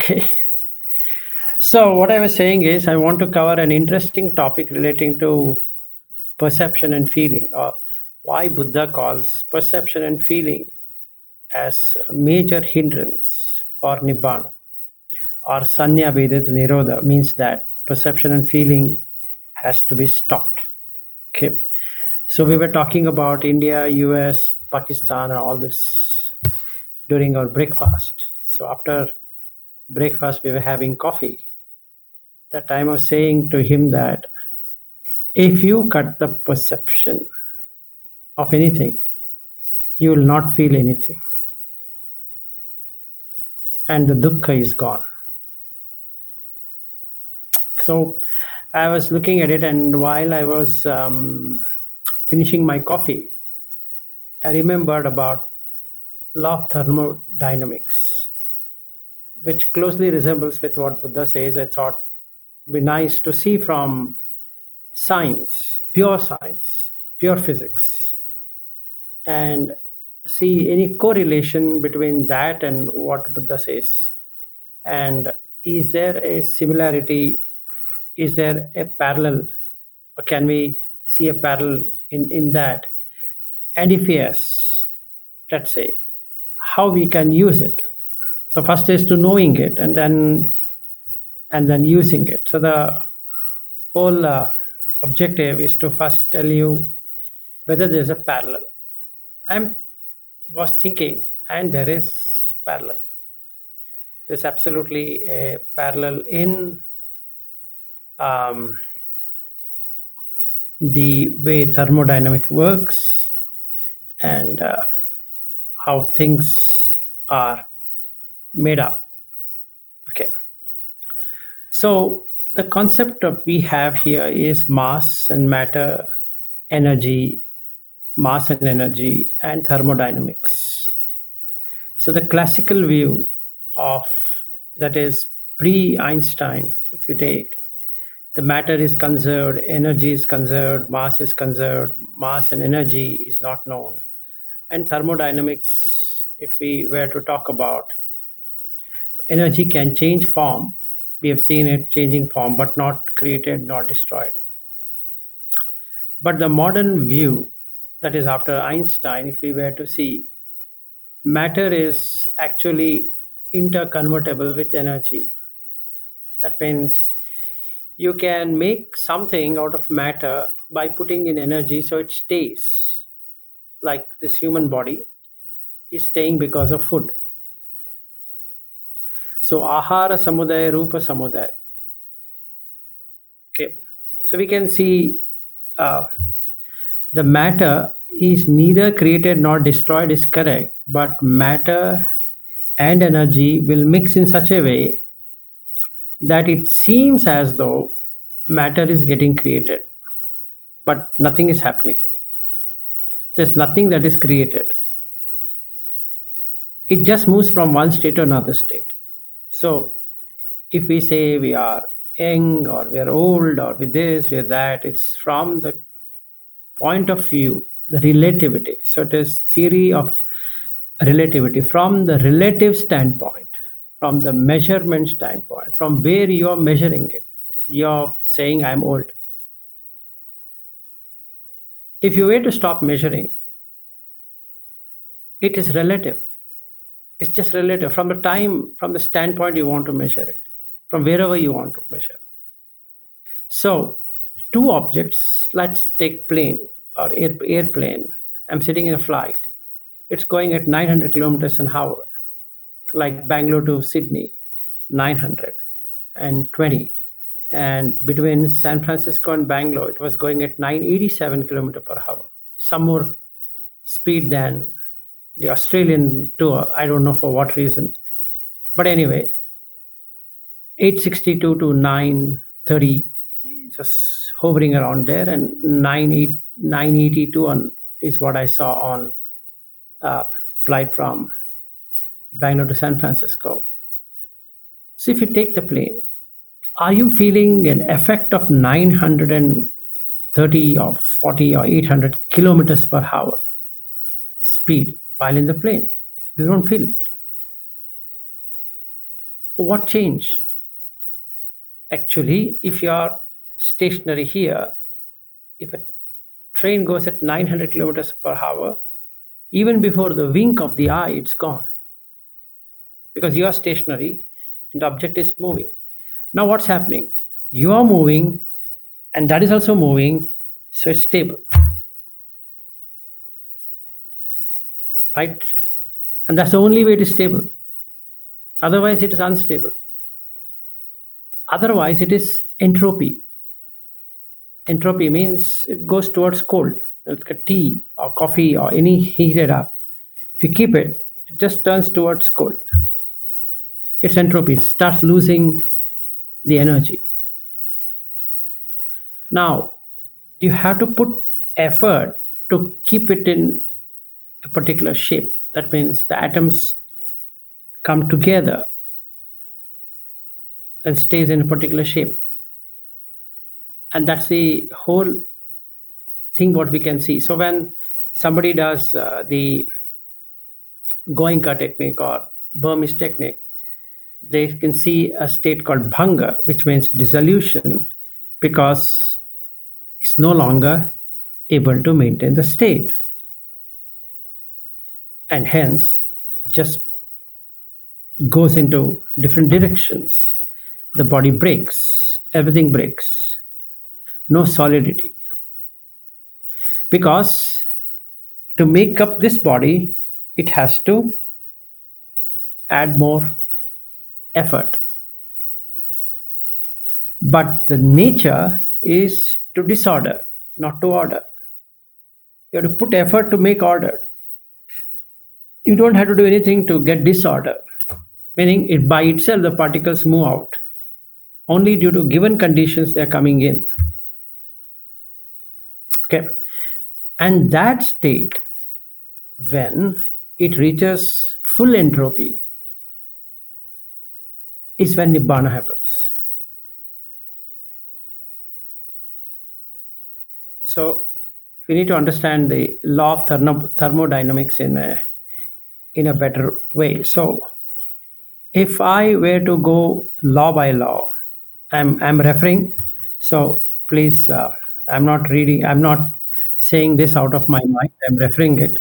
Okay. So what I was saying is I want to cover an interesting topic relating to perception and feeling, or why Buddha calls perception and feeling as a major hindrance for nibbana, or sanya vedita nirodha, means that perception and feeling has to be stopped. Okay. So we were talking about India, US, Pakistan, and all this during our breakfast. So after breakfast, we were having coffee. That time I was saying to him that if you cut the perception of anything, you will not feel anything. And the dukkha is gone. So I was looking at it, and while I was finishing my coffee, I remembered about law of thermodynamics, which closely resembles with what Buddha says. I thought it'd be nice to see from science, pure physics, and see any correlation between that and what Buddha says. And is there a similarity? Is there a parallel? Or can we see a parallel in that? And if yes, let's say, how we can use it. So first is to knowing it, and then using it. So the whole objective is to first tell you whether there's a parallel. I was thinking, and there is parallel. There's absolutely a parallel in the way thermodynamics works and how things are made up. Okay. So the concept of we have here is mass and matter, energy, mass and energy, and thermodynamics. So the classical view of, that is pre-Einstein, if you take, the matter is conserved, energy is conserved, mass is conserved, mass and energy is not known. And thermodynamics, if we were to talk about, energy can change form. We have seen it changing form, but not created, not destroyed. But the modern view, that is after Einstein, if we were to see, matter is actually interconvertible with energy. That means you can make something out of matter by putting in energy so it stays. Like this human body is staying because of food. So ahara samudaya, rupa samudaya. Okay. So we can see the matter is neither created nor destroyed is correct, but matter and energy will mix in such a way that it seems as though matter is getting created, but nothing is happening. There's nothing that is created. It just moves from one state to another state. So if we say we are young or we are old or with this, with that, it's from the point of view, the relativity. So it is theory of relativity from the relative standpoint, from the measurement standpoint, from where you're measuring it. You're saying I'm old. If you were to stop measuring, it is relative. It's just relative from the standpoint you want to measure it, from wherever you want to measure. So two objects, let's take plane or airplane. I'm sitting in a flight. It's going at 900 kilometers an hour, like Bangalore to Sydney, 920. And between San Francisco and Bangalore, it was going at 987 kilometers per hour. Some more speed than the Australian tour. I don't know for what reason. But anyway, 862 to 930, just hovering around there, and 982 is what I saw on flight from Bangalore to San Francisco. So if you take the plane, are you feeling an effect of 930 or 40 or 800 kilometers per hour speed while in the plane? You don't feel it. what change? Actually, if you are stationary here, if a train goes at 900 kilometers per hour, even before the wink of the eye, it's gone. Because you are stationary and the object is moving. Now what's happening? You are moving and that is also moving, so it's stable. Right? And that's the only way it is stable. Otherwise, it is unstable. Otherwise, it is entropy. Entropy means it goes towards cold. Like a tea or coffee or any heated up. If you keep it, it just turns towards cold. It's entropy. It starts losing the energy. Now, you have to put effort to keep it in a particular shape. That means the atoms come together and stays in a particular shape. And that's the whole thing what we can see. So when somebody does the Goenka technique or Burmese technique, they can see a state called bhanga, which means dissolution, because it's no longer able to maintain the state. And hence, just goes into different directions. The body breaks, everything breaks. No solidity. Because to make up this body, it has to add more effort. But the nature is to disorder, not to order. You have to put effort to make order. You don't have to do anything to get disorder, meaning it by itself the particles move out. Only due to given conditions they are coming in. Okay, and that state, when it reaches full entropy, is when Nibbana happens. So we need to understand the law of thermodynamics in a better way. So if I were to go law by law, I'm referring, so please, I'm not reading, I'm not saying this out of my mind, I'm referring it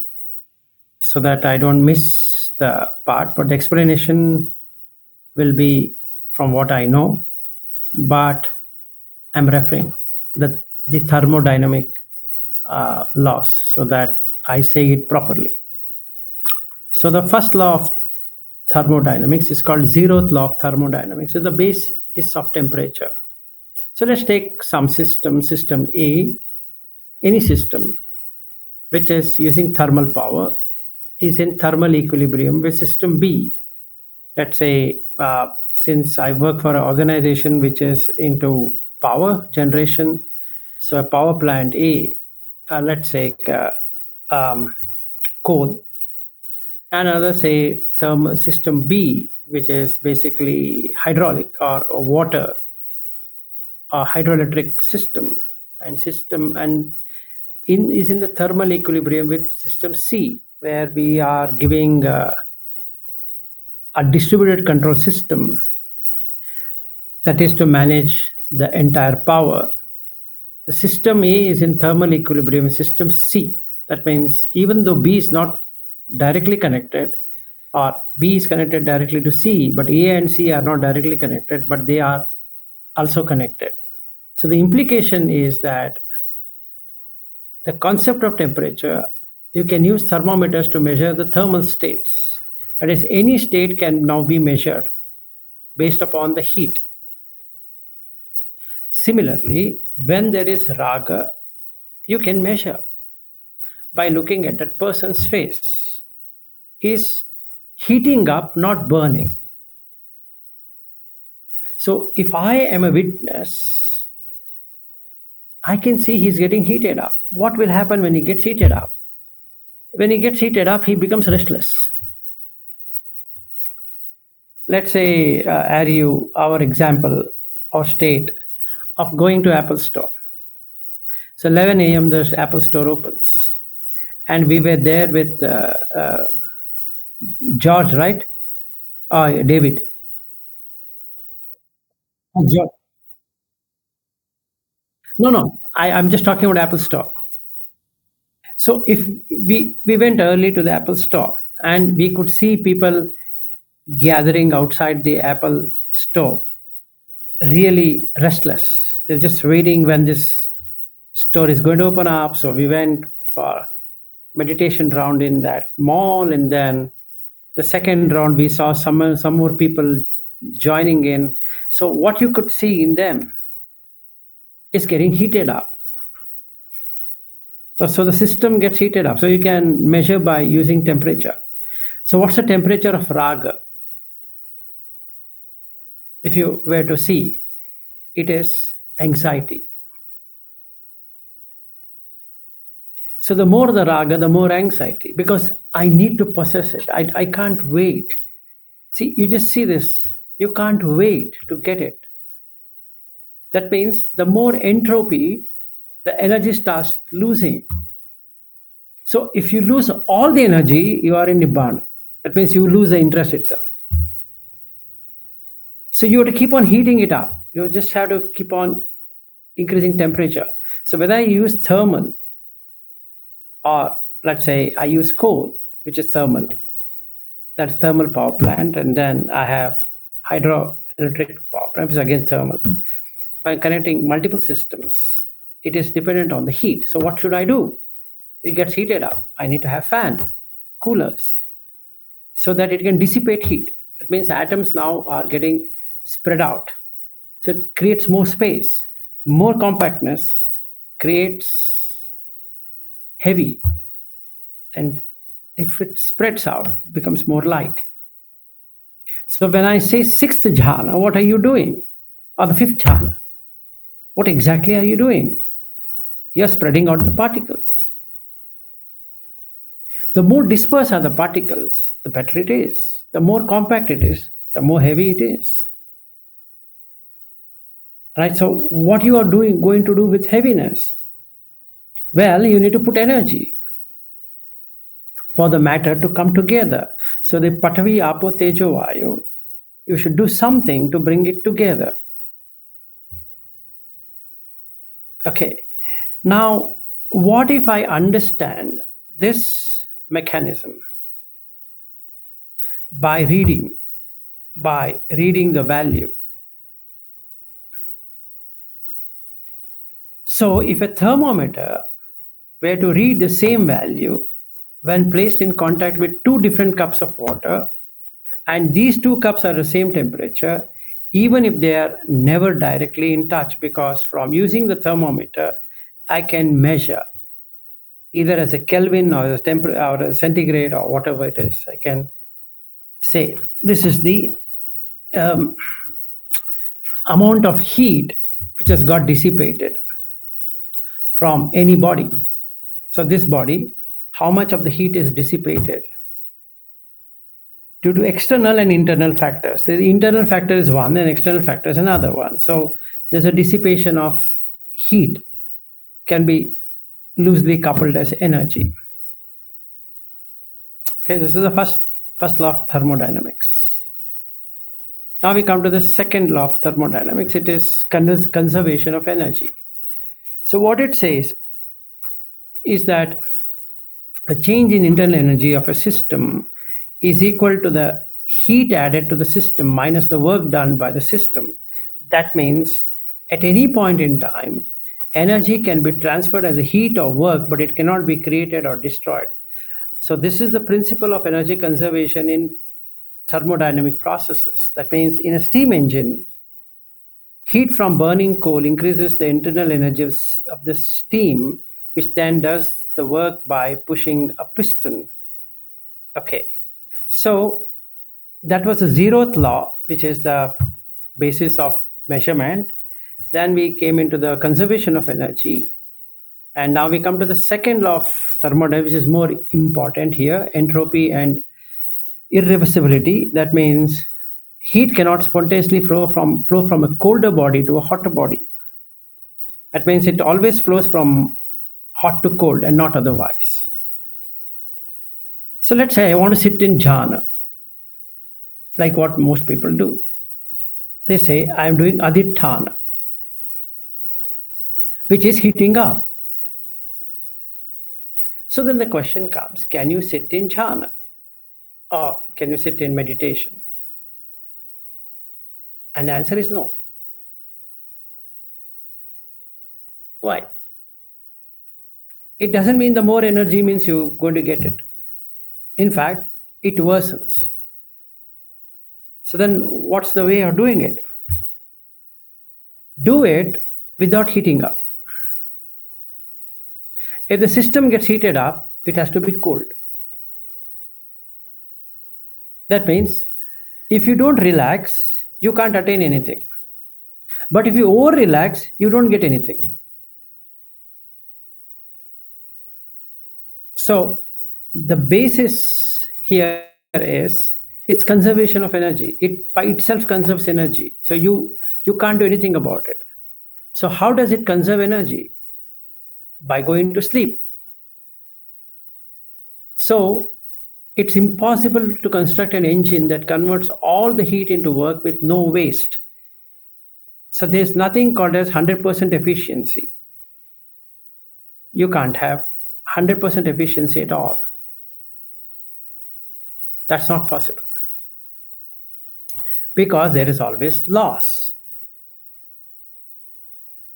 so that I don't miss the part, but the explanation will be from what I know, but I'm referring the thermodynamic laws so that I say it properly. So the first law of thermodynamics is called zeroth law of thermodynamics. So the base is of temperature. So let's take some system A, any system which is using thermal power is in thermal equilibrium with system B. Let's say, since I work for an organization which is into power generation, so a power plant A, let's say coal, and another say thermal system B, which is basically hydraulic or water or hydroelectric system, and is in the thermal equilibrium with system C, where we are giving a distributed control system that is to manage the entire power. The system A is in thermal equilibrium with system C. That means even though B is not directly connected, or B is connected directly to C, but A and C are not directly connected, but they are also connected. So the implication is that the concept of temperature, you can use thermometers to measure the thermal states. That is, any state can now be measured based upon the heat. Similarly, when there is raga, you can measure by looking at that person's face. He's heating up, not burning. So if I am a witness, I can see he's getting heated up. What will happen when he gets heated up? When he gets heated up, he becomes restless. Let's say, our example or state of going to Apple Store. So 11 a.m. the Apple Store opens. And we were there with George, right? Oh, David. No. I'm just talking about Apple Store. So if we went early to the Apple Store and we could see people gathering outside the Apple Store, really restless. They're just waiting when this store is going to open up. So we went for meditation round in that mall, and then the second round we saw some more people joining in. So what you could see in them is getting heated up. So the system gets heated up. So you can measure by using temperature. So what's the temperature of raga? If you were to see, it is anxiety. So the more the raga, the more anxiety, because I need to possess it. I can't wait. See, you just see this. You can't wait to get it. That means the more entropy, the energy starts losing. So if you lose all the energy, you are in nibbana. That means you lose the interest itself. So you have to keep on heating it up. You just have to keep on increasing temperature. So whether I use thermal, or let's say I use coal, which is thermal, that's thermal power plant, and then I have hydroelectric power plant, which is again thermal. If I'm connecting multiple systems, it is dependent on the heat. So what should I do? It gets heated up. I need to have fan, coolers, so that it can dissipate heat. That means atoms now are getting spread out. So it creates more space. More compactness creates heavy. And if it spreads out, it becomes more light. So when I say sixth jhana, what are you doing? Or the fifth jhana? What exactly are you doing? You're spreading out the particles. The more dispersed are the particles, the better it is. The more compact it is, the more heavy it is. Right? So what you are going to do with heaviness? Well, you need to put energy for the matter to come together. So the Patavi, Apo, Tejo, Vayu, you should do something to bring it together. Okay. Now, what if I understand this mechanism by reading the value? So if a thermometer were to read the same value when placed in contact with two different cups of water, and these two cups are the same temperature, even if they are never directly in touch, because from using the thermometer, I can measure either as a Kelvin or as or a centigrade or whatever it is. I can say this is the amount of heat which has got dissipated from any body. So this body, how much of the heat is dissipated due to external and internal factors. The internal factor is one and external factor is another one. So there's a dissipation of heat, can be loosely coupled as energy. Okay, this is the first law of thermodynamics. Now we come to the second law of thermodynamics. It is conservation of energy. So what it says is that a change in internal energy of a system is equal to the heat added to the system minus the work done by the system. That means at any point in time, energy can be transferred as a heat or work, but it cannot be created or destroyed. So this is the principle of energy conservation in thermodynamic processes. That means in a steam engine, heat from burning coal increases the internal energy of the steam, which then does the work by pushing a piston. Okay, so that was the zeroth law, which is the basis of measurement. Then we came into the conservation of energy. And now we come to the second law of thermodynamics, which is more important here, entropy and irreversibility. That means heat cannot spontaneously flow from a colder body to a hotter body. That means it always flows from hot to cold and not otherwise. So let's say I want to sit in jhana, like what most people do. They say, I'm doing adhiṭṭhāna, which is heating up. So then the question comes, can you sit in jhana? Or can you sit in meditation? And the answer is no. Why? It doesn't mean the more energy means you're going to get it. In fact, it worsens. So then what's the way of doing it? Do it without heating up. If the system gets heated up, it has to be cooled. That means if you don't relax, you can't attain anything. But if you over-relax, you don't get anything. So the basis here is it's conservation of energy. It by itself conserves energy. So you can't do anything about it. So how does it conserve energy? By going to sleep. So it's impossible to construct an engine that converts all the heat into work with no waste. So there's nothing called as 100% efficiency. You can't have 100% efficiency at all. That's not possible. Because there is always loss.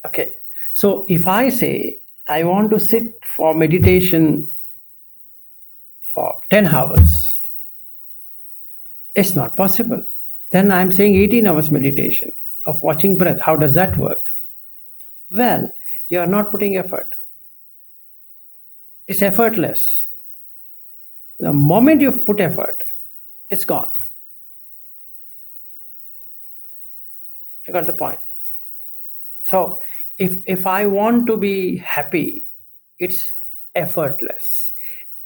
Okay, so if I say I want to sit for meditation for 10 hours, it's not possible. Then I'm saying 18 hours meditation of watching breath. How does that work? Well, you are not putting effort. It's effortless. The moment you put effort, it's gone. You got the point? So if I want to be happy, it's effortless.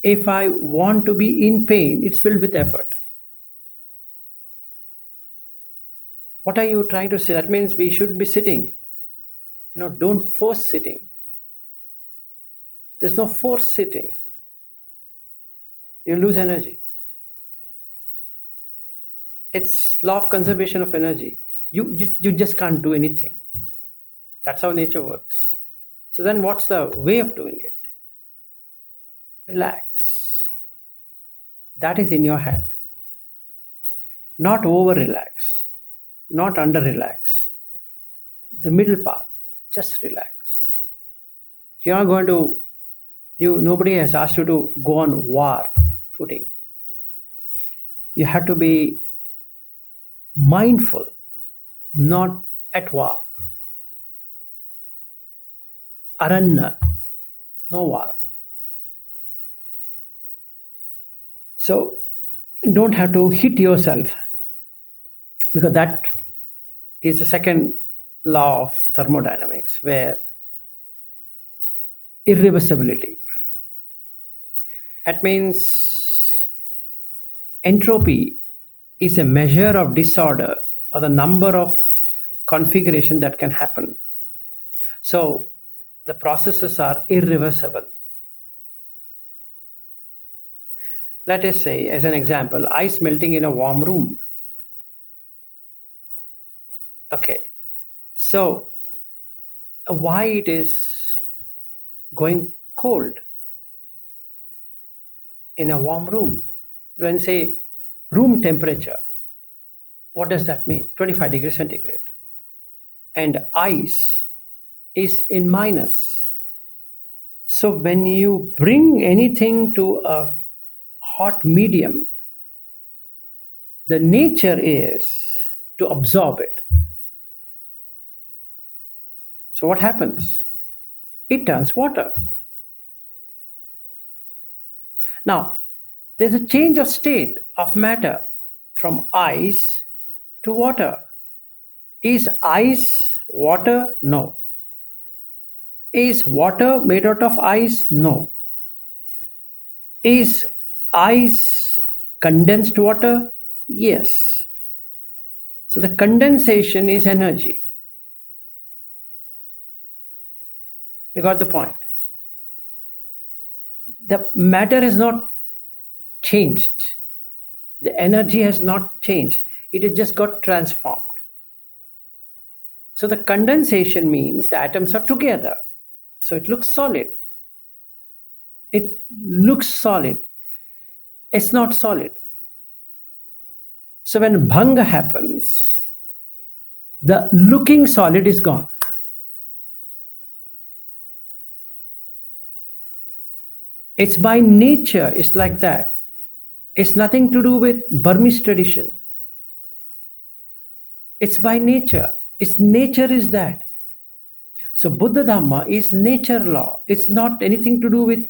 If I want to be in pain, it's filled with effort. What are you trying to say? That means we should be sitting. No, don't force sitting. There's no forced sitting. You lose energy. It's law of conservation of energy. You just can't do anything. That's how nature works. So then what's the way of doing it? Relax. That is in your hand. Not over-relax. Not under-relax. The middle path. Just relax. You're not going to, nobody has asked you to go on war footing. You have to be mindful, not at war. Aranna, no war. So don't have to hit yourself, because that is the second law of thermodynamics, where irreversibility. That means entropy is a measure of disorder or the number of configuration that can happen. So the processes are irreversible. Let us say, as an example, ice melting in a warm room. Okay, so why it is going cold in a warm room? When say room temperature, what does that mean? 25 degrees centigrade. And ice is in minus. So when you bring anything to a hot medium, the nature is to absorb it. So what happens? It turns water. Now, there's a change of state of matter from ice to water. Is ice water? No. Is water made out of ice? No. Is ice condensed water? Yes. So the condensation is energy. You got the point? The matter has not changed. The energy has not changed. It has just got transformed. So the condensation means the atoms are together. So it looks solid. It looks solid. It's not solid. So when bhanga happens, the looking solid is gone. It's by nature, it's like that. It's nothing to do with Burmese tradition. It's by nature. Its nature is that. So Buddha Dhamma is nature law. It's not anything to do with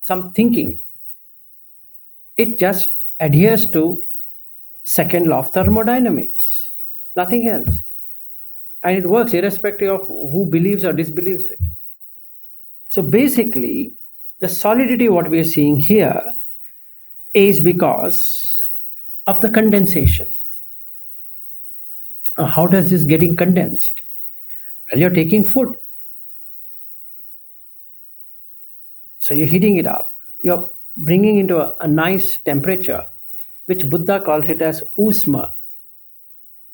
some thinking. It just adheres to second law of thermodynamics, nothing else. And it works irrespective of who believes or disbelieves it. So basically, the solidity what we are seeing here is because of the condensation. How does this getting condensed? Well, you're taking food. So you're heating it up. You're bringing into a nice temperature, which Buddha calls it as usma,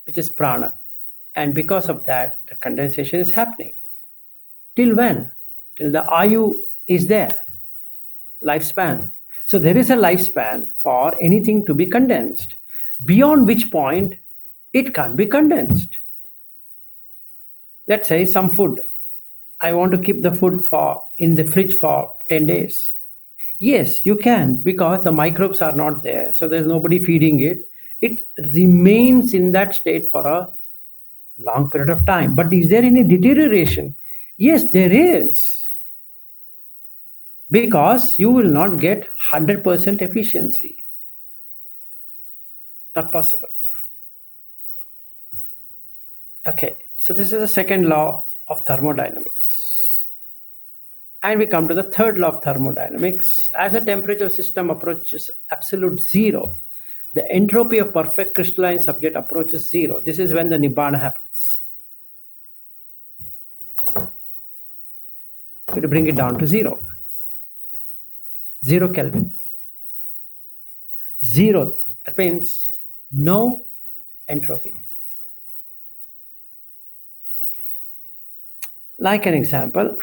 which is prana. And because of that, the condensation is happening. Till when? Till the ayu is there, lifespan. So there is a lifespan for anything to be condensed, beyond which point it can't be condensed. Let's say some food. I want to keep the food in the fridge for 10 days. Yes, you can, because the microbes are not there. So there's nobody feeding it. It remains in that state for a long period of time. But is there any deterioration? Yes, there is. Because you will not get 100% efficiency. Not possible. Okay, so this is the second law of thermodynamics. And we come to the third law of thermodynamics. As a temperature system approaches absolute zero, the entropy of perfect crystalline subject approaches zero. This is when the nibbana happens. We to bring it down to zero. 0 Kelvin. Zeroth, that means no entropy. Like an example,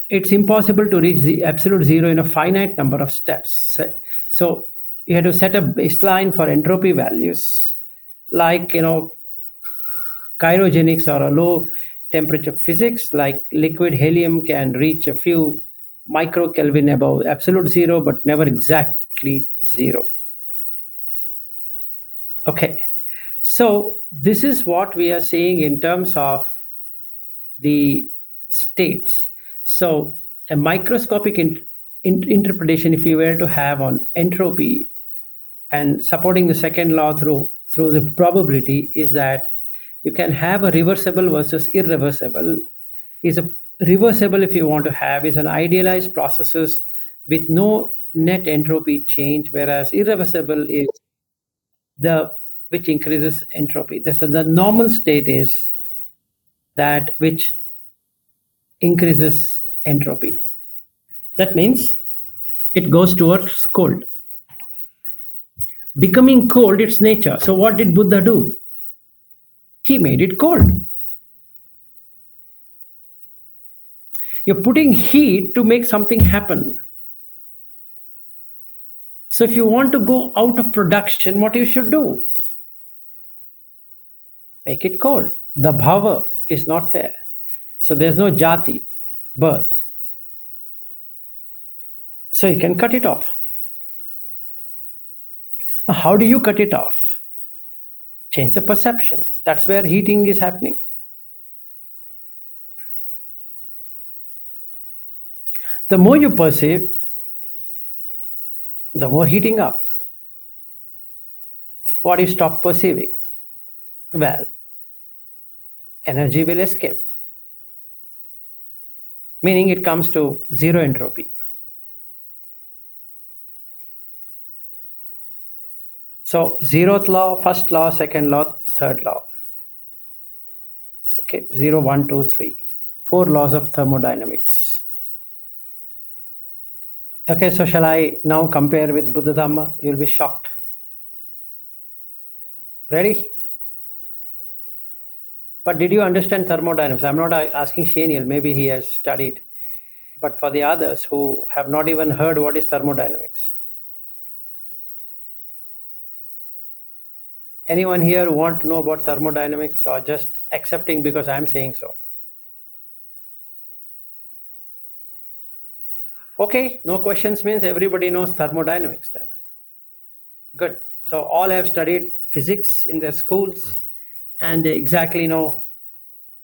it's impossible to reach the absolute zero in a finite number of steps. So you have to set a baseline for entropy values, like, cryogenics or a low temperature physics, like liquid helium can reach a few microkelvin above absolute zero, but never exactly zero. Okay, so this is what we are seeing in terms of the states. So a microscopic interpretation, if you were to have on entropy and supporting the second law through the probability, is that you can have a reversible versus irreversible. Is a reversible, if you want to have, is an idealized processes with no net entropy change, whereas irreversible is which increases entropy. The normal state is that which increases entropy. That means it goes towards cold. Becoming cold, its nature. So what did Buddha do? He made it cold. You're putting heat to make something happen. So if you want to go out of production, what you should do? Make it cold. The bhava is not there. So there's no jati, birth. So you can cut it off. Now, how do you cut it off? Change the perception. That's where heating is happening. The more you perceive, the more heating up. What do you stop perceiving? Well, energy will escape. Meaning it comes to zero entropy. So zeroth law, first law, second law, third law. It's okay, 0, 1, 2, 3. 4 laws of thermodynamics. Okay, so shall I now compare with Buddha Dhamma? You'll be shocked. Ready? But did you understand thermodynamics? I'm not asking Shaniel, maybe he has studied. But for the others who have not even heard what is thermodynamics. Anyone here want to know about thermodynamics or just accepting because I'm saying so? Okay, no questions means everybody knows thermodynamics then. Good. So all have studied physics in their schools and they exactly know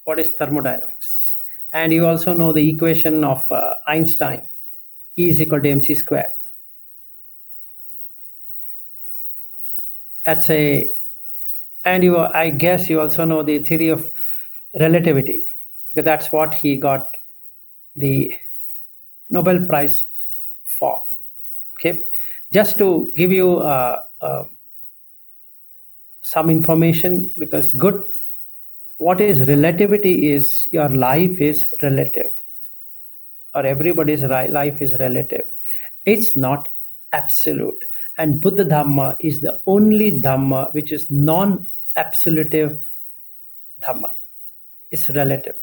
what is thermodynamics. And you also know the equation of Einstein, E is equal to mc square. That's a, and you, I guess you also know the theory of relativity, because that's what he got the Nobel Prize for. Okay, just to give you some information, because good, what is relativity is your life is relative, or everybody's life is relative. It's not absolute. And Buddha Dhamma is the only Dhamma which is non-absolutive Dhamma. It's relative.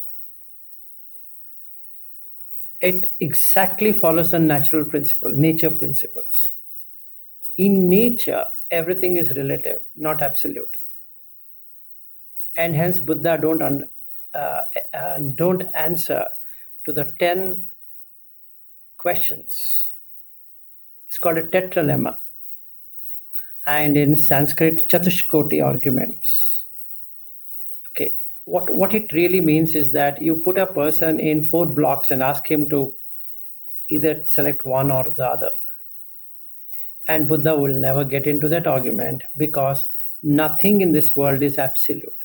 It exactly follows the natural principle, nature principles. In nature, everything is relative, not absolute. And hence Buddha don't answer to the 10 questions. It's called a tetralemma. And in Sanskrit, Chatushkoti arguments. Okay, what it really means is that you put a person in 4 blocks and ask him to either select one or the other. And Buddha will never get into that argument because nothing in this world is absolute.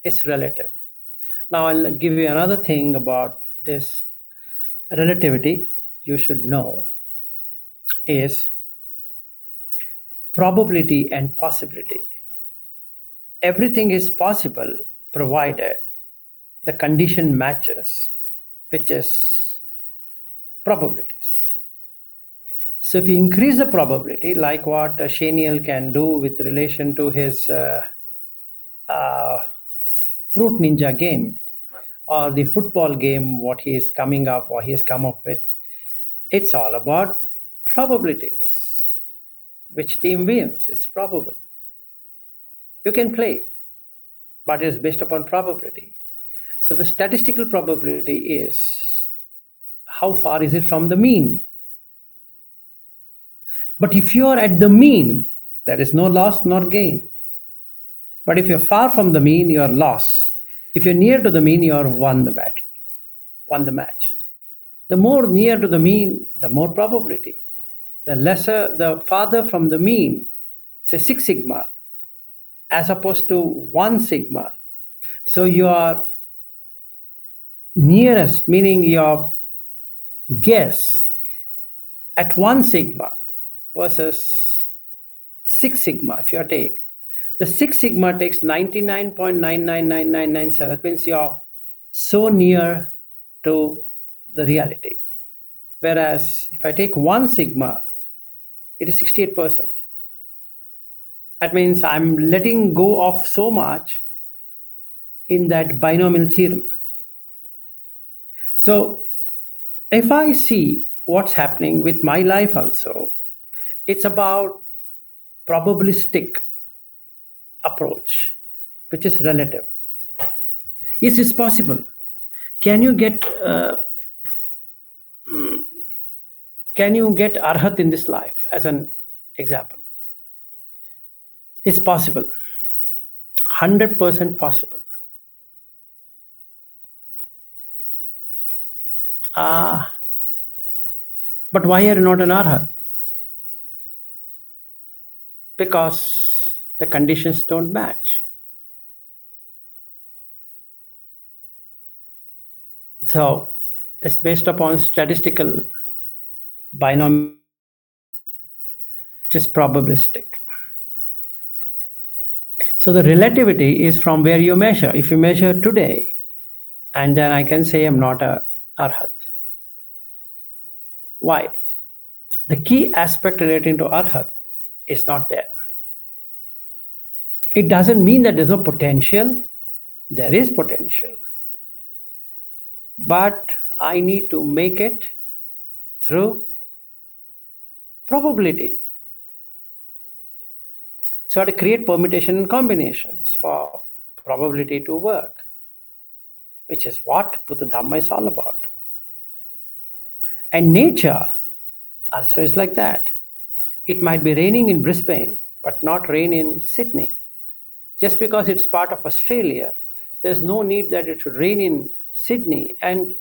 It's relative. Now I'll give you another thing about this relativity you should know is probability and possibility. Everything is possible provided the condition matches, which is probabilities. So if you increase the probability, like what Shaniel can do with relation to his Fruit Ninja game, or the football game, what he is coming up or he has come up with, it's all about probabilities. Which team wins? It's probable. You can play, but it's based upon probability. So the statistical probability is how far is it from the mean? But if you are at the mean, there is no loss nor gain. But if you're far from the mean, you are lost. If you're near to the mean, you are won the battle, won the match. The more near to the mean, the more probability. The farther from the mean, say 6 sigma, as opposed to 1 sigma. So your nearest, meaning your guess at 1 sigma versus 6 sigma, if you take, the 6 sigma takes 99.999997. That means you're so near to the reality. Whereas if I take 1 sigma, it is 68%. That means I'm letting go of so much in that binomial theorem. So if I see what's happening with my life also, it's about probabilistic approach, which is relative. Yes, it's possible. Can you get arhat in this life, as an example? It's possible. 100% possible. But why are you not an arhat? Because the conditions don't match. So it's based upon statistical binomial, which is probabilistic. So the relativity is from where you measure. If you measure today, and then I can say I'm not a arhat. Why? The key aspect relating to arhat is not there. It doesn't mean that there's no potential. There is potential, but I need to make it through probability. So I have to create permutation and combinations for probability to work, which is what Buddha Dhamma is all about. And nature also is like that. It might be raining in Brisbane, but not rain in Sydney. Just because it's part of Australia, there's no need that it should rain in Sydney and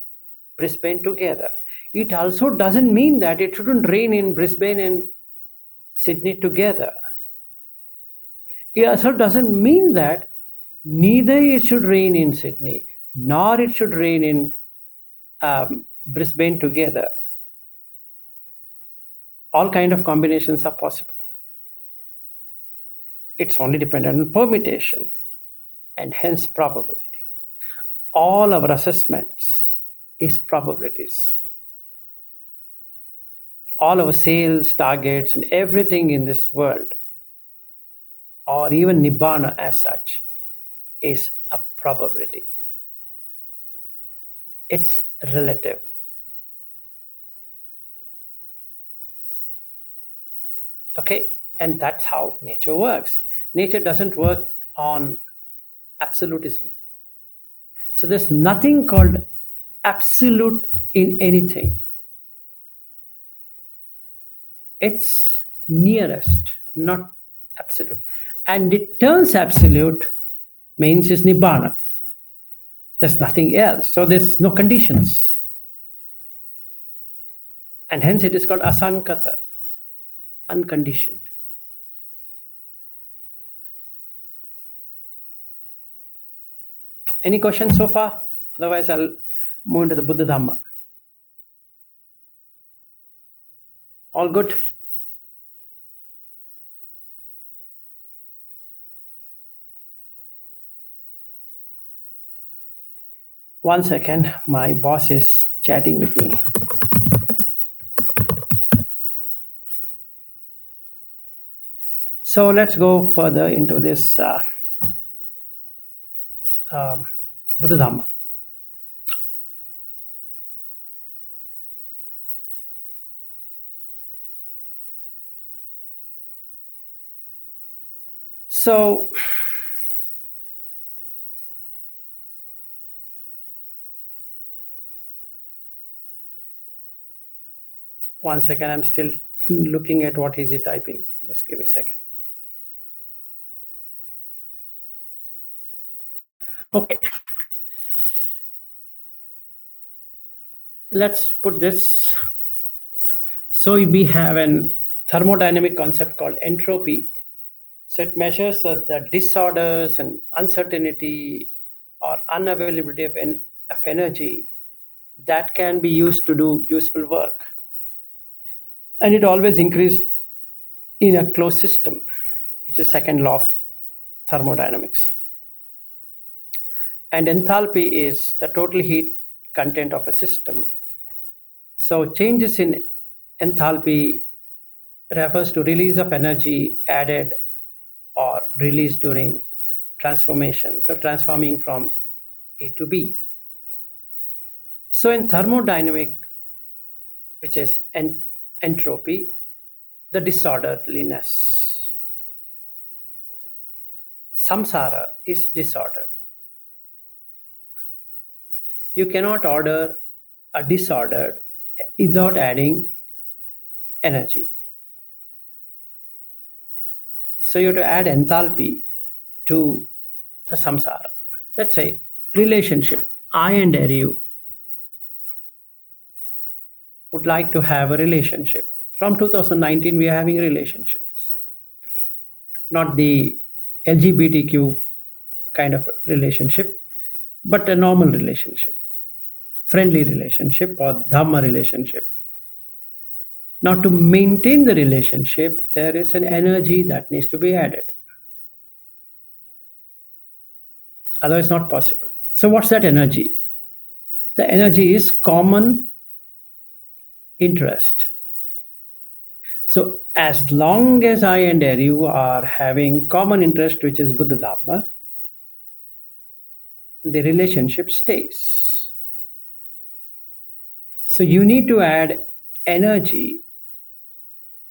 Brisbane together. It also doesn't mean that it shouldn't rain in Brisbane and Sydney together. It also doesn't mean that neither it should rain in Sydney nor it should rain in Brisbane together. All kind of combinations are possible. It's only dependent on permutation and hence probability. All our assessments is probabilities. All our sales targets and everything in this world, or even Nibbana as such, is a probability. It's relative. Okay, and that's how nature works. Nature doesn't work on absolutism. So there's nothing called absolute in anything. It's nearest, not absolute. And it turns absolute means it's Nibbana. There's nothing else. So there's no conditions. And hence it is called asankata, unconditioned. Any questions so far? Otherwise, I'll move into the Buddha Dhamma. All good? One second, my boss is chatting with me. So let's go further into this Buddha Dhamma. So one second, I'm still looking at what is he typing. Just give me a second. Okay. Let's put this. So we have a thermodynamic concept called entropy. So it measures the disorders and uncertainty or unavailability of energy that can be used to do useful work. And it always increased in a closed system, which is second law of thermodynamics. And enthalpy is the total heat content of a system. So changes in enthalpy refers to release of energy added or released during transformation. So transforming from A to B. So in thermodynamic, which is entropy, the disorderliness. Saṁsāra is disordered. You cannot order a disordered without adding energy. So you have to add enthalpy to the samsara. Let's say relationship. I and you would like to have a relationship. From 2019, we are having relationships. Not the LGBTQ kind of relationship, but a normal relationship, friendly relationship or Dhamma relationship. Now, to maintain the relationship, there is an energy that needs to be added. Otherwise, not possible. So what's that energy? The energy is common interest. So as long as I and you are having common interest, which is Buddha Dhamma, the relationship stays. So you need to add energy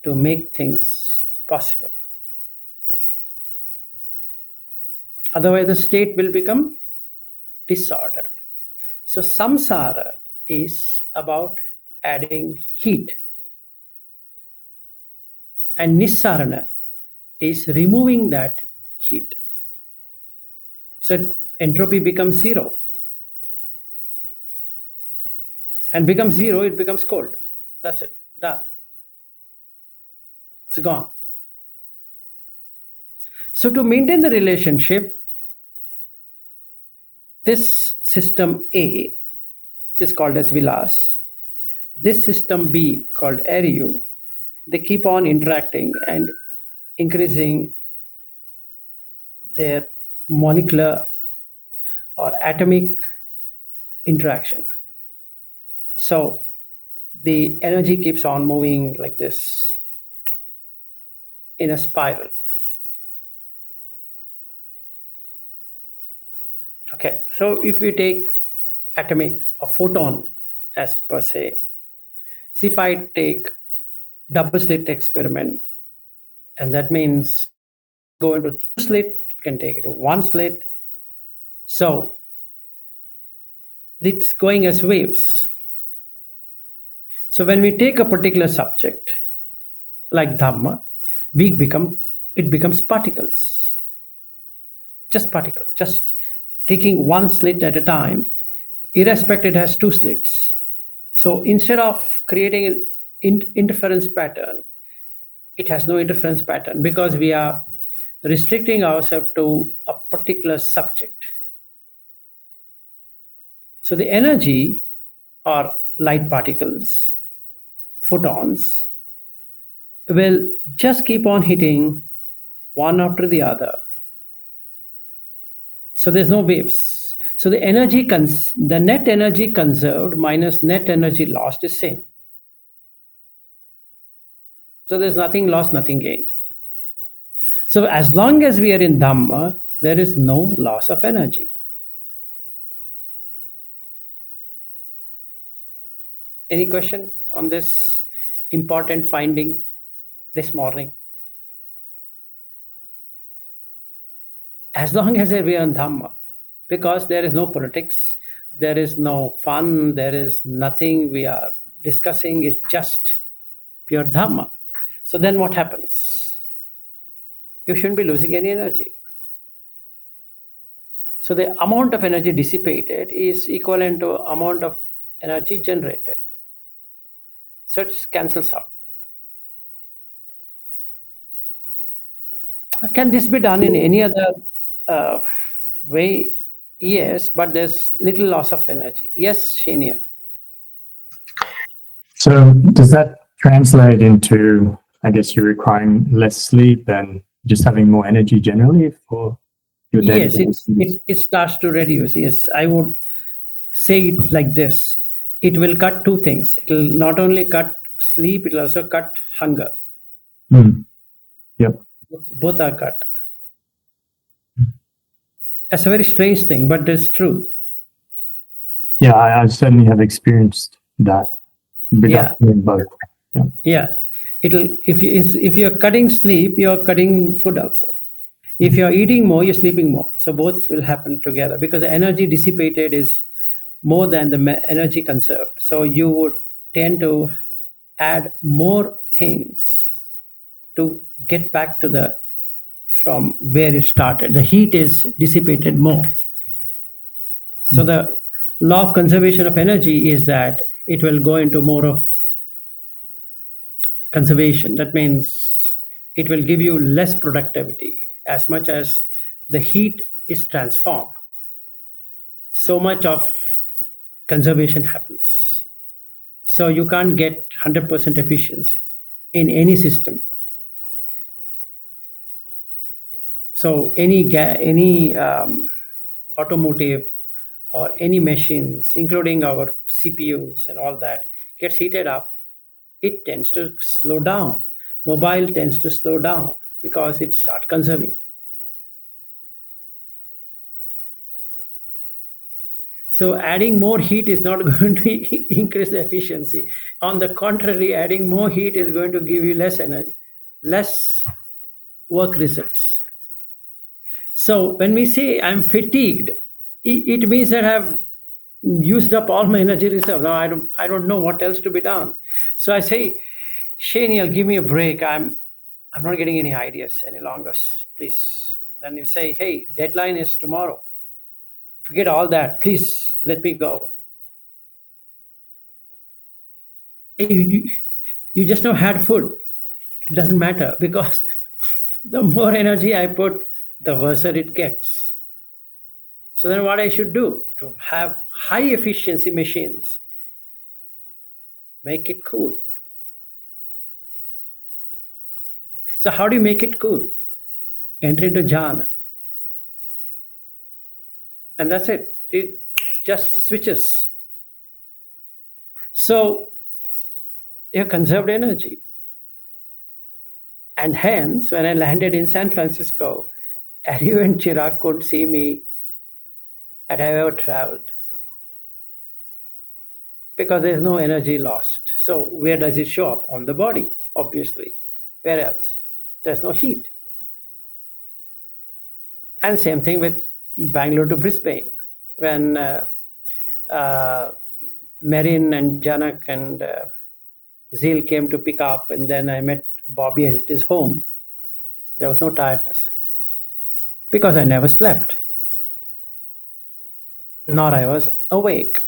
to make things possible. Otherwise, the state will become disordered. So saṁsāra is about adding heat. And nissarana is removing that heat. So entropy becomes zero. And becomes zero, it becomes cold. That's it. Done. It's gone. So to maintain the relationship, this system A, which is called as Vilas, this system B called Ariu, they keep on interacting and increasing their molecular or atomic interaction. So the energy keeps on moving like this in a spiral. Okay, so if we take atomic or photon as per se, see if I take double slit experiment, and that means go into two slit, it can take it to one slit. So it's going as waves. So when we take a particular subject like Dhamma, it becomes particles. Just particles, just taking one slit at a time, irrespective it has two slits. So instead of creating an interference pattern, it has no interference pattern because we are restricting ourselves to a particular subject. So the energy or light particles, photons, will just keep on hitting one after the other. So there's no waves. So the net energy conserved minus net energy lost is same. So there's nothing lost, nothing gained. So as long as we are in Dhamma, there is no loss of energy. Any question on this important finding this morning? As long as we are in Dhamma, because there is no politics, there is no fun, there is nothing we are discussing, it's just pure Dhamma. So then what happens? You shouldn't be losing any energy. So the amount of energy dissipated is equivalent to amount of energy generated. So it cancels out. Can this be done in any other way? Yes, but there's little loss of energy. Yes, Shania. So does that translate into, I guess, you're requiring less sleep and just having more energy generally for your day? Yes, it starts to reduce. Yes, I would say it like this. It will cut two things. It will not only cut sleep, it will also cut hunger. Yep. Both are cut. That's a very strange thing, but it's true. Yeah, I certainly have experienced that. Reduction in both. Yeah. It'll if you're cutting sleep, you're cutting food also. If you're eating more, you're sleeping more. So both will happen together because the energy dissipated is more than the energy conserved. So you would tend to add more things to get back to from where it started. The heat is dissipated more. So the law of conservation of energy is that it will go into more of conservation. That means it will give you less productivity. As much as the heat is transformed, so much of conservation happens. So you can't get 100% efficiency in any system. So any automotive or any machines, including our CPUs and all that, gets heated up, it tends to slow down. Mobile tends to slow down because it starts conserving. So adding more heat is not going to increase the efficiency. On the contrary, adding more heat is going to give you less energy, less work results. So when we say I'm fatigued, it means that I've used up all my energy reserve. Now I don't know what else to be done. So I say, Shaniel, give me a break. I'm not getting any ideas any longer, please. Then you say, hey, deadline is tomorrow. Forget all that. Please let me go. Hey, you just now had food. It doesn't matter, because the more energy I put, the worse it gets. So then what I should do to have high efficiency machines? Make it cool. So how do you make it cool? Enter into jhana. And that's it. It just switches. So you conserved energy. And hence, when I landed in San Francisco, Ariu and Chirag couldn't see me had I ever traveled, because there's no energy lost. So where does it show up? On the body, obviously. Where else? There's no heat. And same thing with Bangalore to Brisbane. When Marin and Janak and Zeel came to pick up, and then I met Bobby at his home, there was no tiredness, because I never slept, nor I was awake,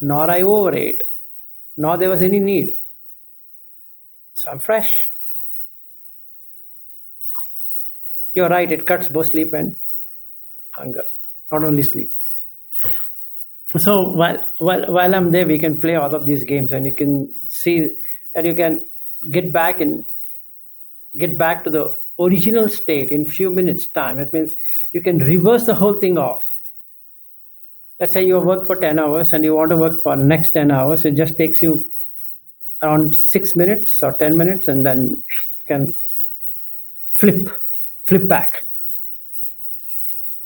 nor I overate, nor there was any need. So I'm fresh. You're right, it cuts both sleep and hunger, not only sleep. So while I'm there, we can play all of these games, and you can see that you can get back to the original state in few minutes time. It means you can reverse the whole thing off. Let's say you work for 10 hours and you want to work for next 10 hours. It just takes you around 6 minutes or 10 minutes, and then you can flip back.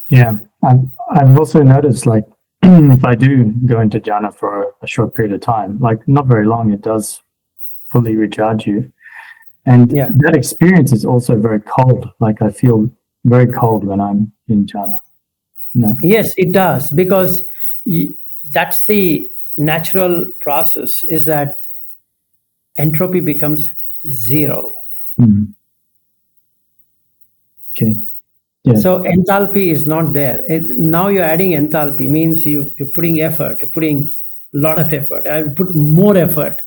Yeah, I've also noticed, like, if I do go into jhana for a short period of time, like not very long, it does fully recharge you. And that experience is also very cold. Like I feel very cold when I'm in jhana. You know? Yes, it does, because that's the natural process, is that entropy becomes zero. Mm. Okay. Yeah. So enthalpy is not there. Now you're adding enthalpy, means you're putting effort, you're putting a lot of effort. I will put more effort.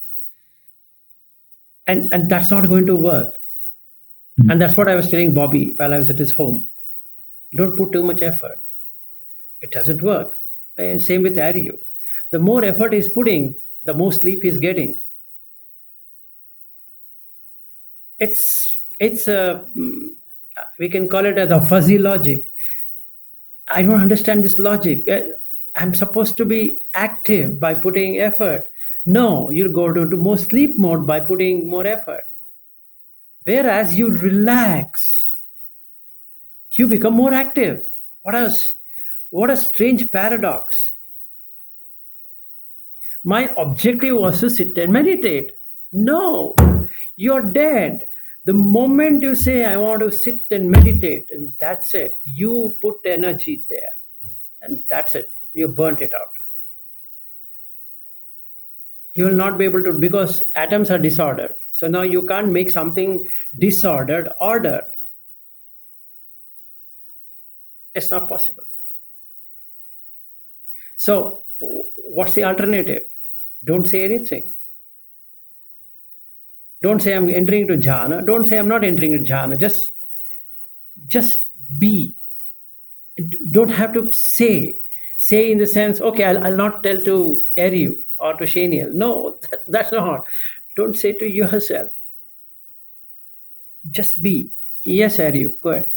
And that's not going to work. Mm. And that's what I was telling Bobby while I was at his home. Don't put too much effort. It doesn't work. And same with Ariu. The more effort he's putting, the more sleep he's getting. It's a, we can call it as a fuzzy logic. I don't understand this logic. I'm supposed to be active by putting effort. No, you'll go to more sleep mode by putting more effort. Whereas you relax, you become more active. What a strange paradox. My objective was to sit and meditate. No, you're dead. The moment you say, I want to sit and meditate, and that's it. You put energy there, and that's it. You burnt it out. You will not be able to, because atoms are disordered. So now you can't make something disordered ordered. It's not possible. So what's the alternative? Don't say anything. Don't say I'm entering into jhana. Don't say I'm not entering into jhana. Just be. Don't have to say in the sense, okay, I'll not tell to Ariu or to Shaniel. No, that's not. Don't say to yourself. Just be. Yes, Ariu, go ahead.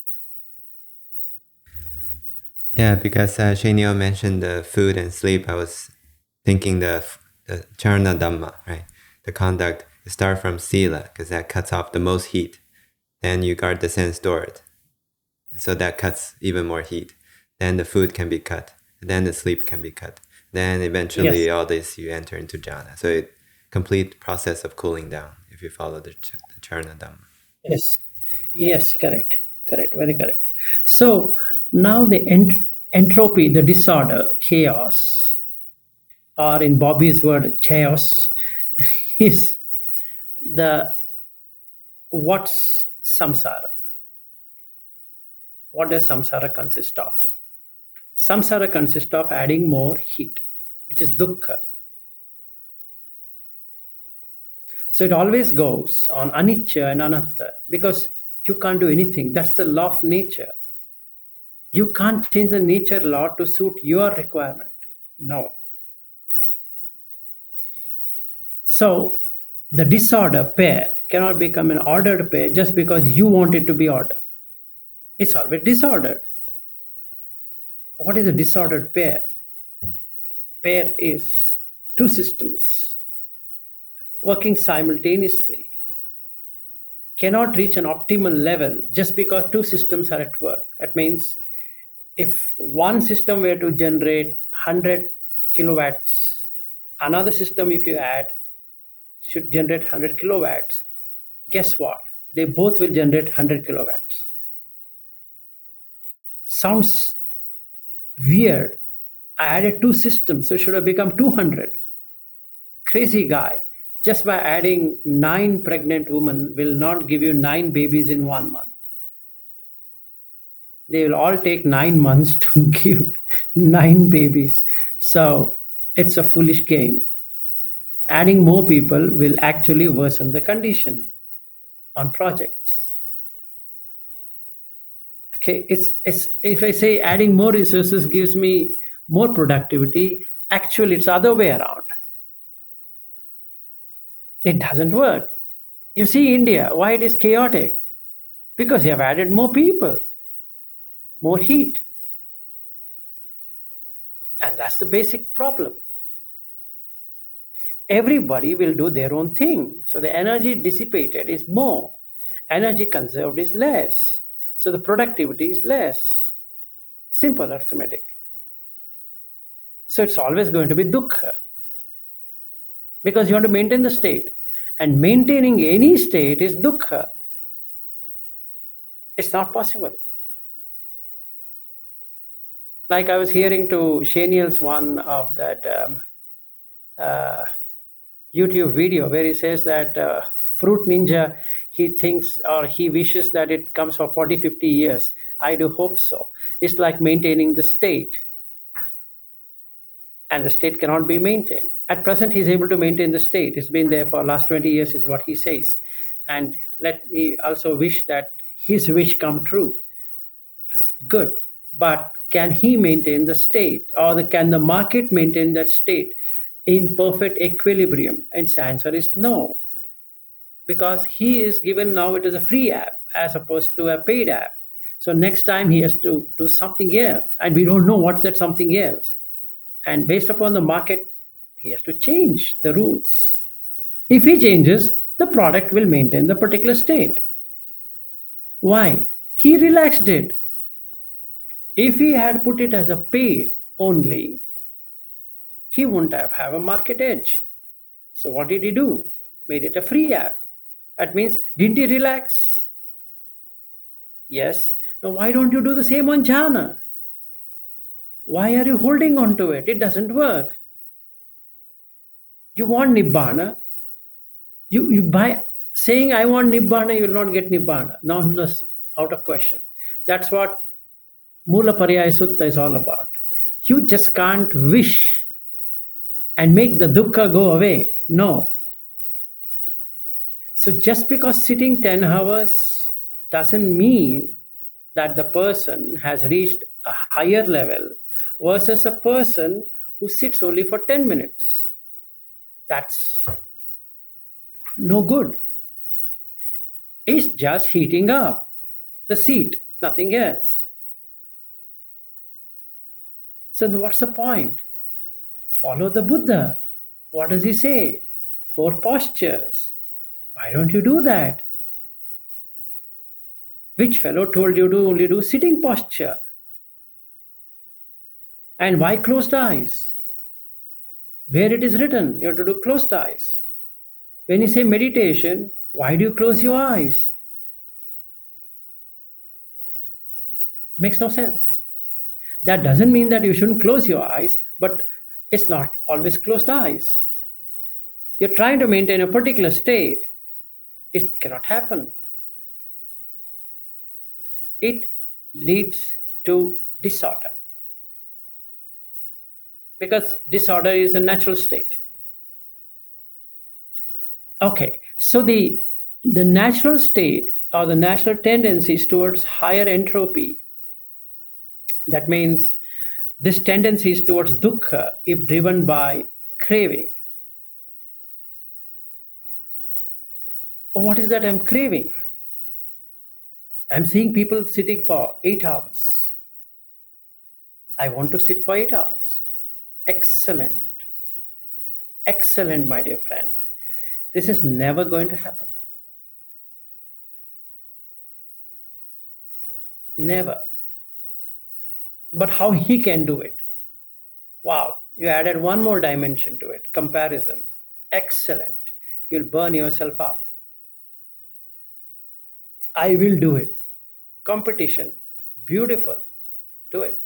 Yeah, because Shaniel mentioned the food and sleep, I was thinking the Charna Dhamma, right? The conduct, you start from sila, because that cuts off the most heat. Then you guard the sense door, so that cuts even more heat. Then the food can be cut. Then the sleep can be cut. Then eventually all this, you enter into jhana. So it complete process of cooling down if you follow the Charana Dhamma. Yes, correct, very correct. So now the entropy, the disorder, chaos, or in Bobby's word, chaos, is what's samsara? What does samsara consist of? Samsara consists of adding more heat, which is dukkha. So it always goes on anicca and anatta, because you can't do anything. That's the law of nature. You can't change the nature law to suit your requirement. No. So the disorder pair cannot become an ordered pair just because you want it to be ordered. It's always disordered. What is a disordered pair? Pair is two systems working simultaneously. Cannot reach an optimal level just because two systems are at work. That means if one system were to generate 100 kilowatts, another system, if you add, should generate 100 kilowatts. Guess what? They both will generate 100 kilowatts. Sounds weird. I added two systems, so it should have become 200. Crazy guy. Just by adding 9 pregnant women will not give you 9 babies in 1 month. They will all take 9 months to give 9 babies. So it's a foolish game. Adding more people will actually worsen the condition on projects. Okay, it's if I say adding more resources gives me more productivity, actually it's the other way around. It doesn't work. You see India, why it is chaotic? Because you have added more people, more heat. And that's the basic problem. Everybody will do their own thing. So the energy dissipated is more. Energy conserved is less. So the productivity is less. Simple arithmetic. So it's always going to be dukkha. Because you want to maintain the state. And maintaining any state is dukkha. It's not possible. Like I was hearing to Shaniel's one of that YouTube video where he says that Fruit Ninja, he thinks or he wishes that it comes for 40, 50 years. I do hope so. It's like maintaining the state. And the state cannot be maintained. At present, he's able to maintain the state. It's been there for the last 20 years is what he says. And let me also wish that his wish come true. That's good. But can he maintain the state? Or can the market maintain that state in perfect equilibrium? And the answer is no. Because he is given now it is a free app as opposed to a paid app. So next time he has to do something else. And we don't know what's that something else. And based upon the market, he has to change the rules. If he changes, the product will maintain the particular state. Why? He relaxed it. If he had put it as a paid only, he wouldn't have a market edge. So what did he do? Made it a free app. That means, didn't he relax? Yes. Now why don't you do the same on jhana? Why are you holding on to it? It doesn't work. You want nibbana. You by saying I want nibbana, you will not get nibbana. No, out of question. That's what Mula Pariyaya Sutta is all about. You just can't wish and make the dukkha go away. No. So just because sitting 10 hours doesn't mean that the person has reached a higher level versus a person who sits only for 10 minutes. That's no good. It's just heating up the seat, nothing else. So what's the point? Follow the Buddha. What does he say? 4 postures. Why don't you do that? Which fellow told you to only do sitting posture? And why closed eyes? where it is written you have to do closed eyes. When you say meditation, why do you close your eyes? Makes no sense. That doesn't mean that you shouldn't close your eyes, but it's not always closed eyes. You're trying to maintain a particular state. It cannot happen. It leads to disorder. Because disorder is a natural state. Okay, so the natural state or the natural tendencies towards higher entropy, that means this tendency is towards dukkha if driven by craving. What is that I'm craving? I'm seeing people sitting for 8 hours. I want to sit for 8 hours. Excellent. Excellent, my dear friend. This is never going to happen. Never. But how he can do it? Wow, you added one more dimension to it. Comparison. Excellent. You'll burn yourself up. I will do it. Competition. Beautiful. Do it.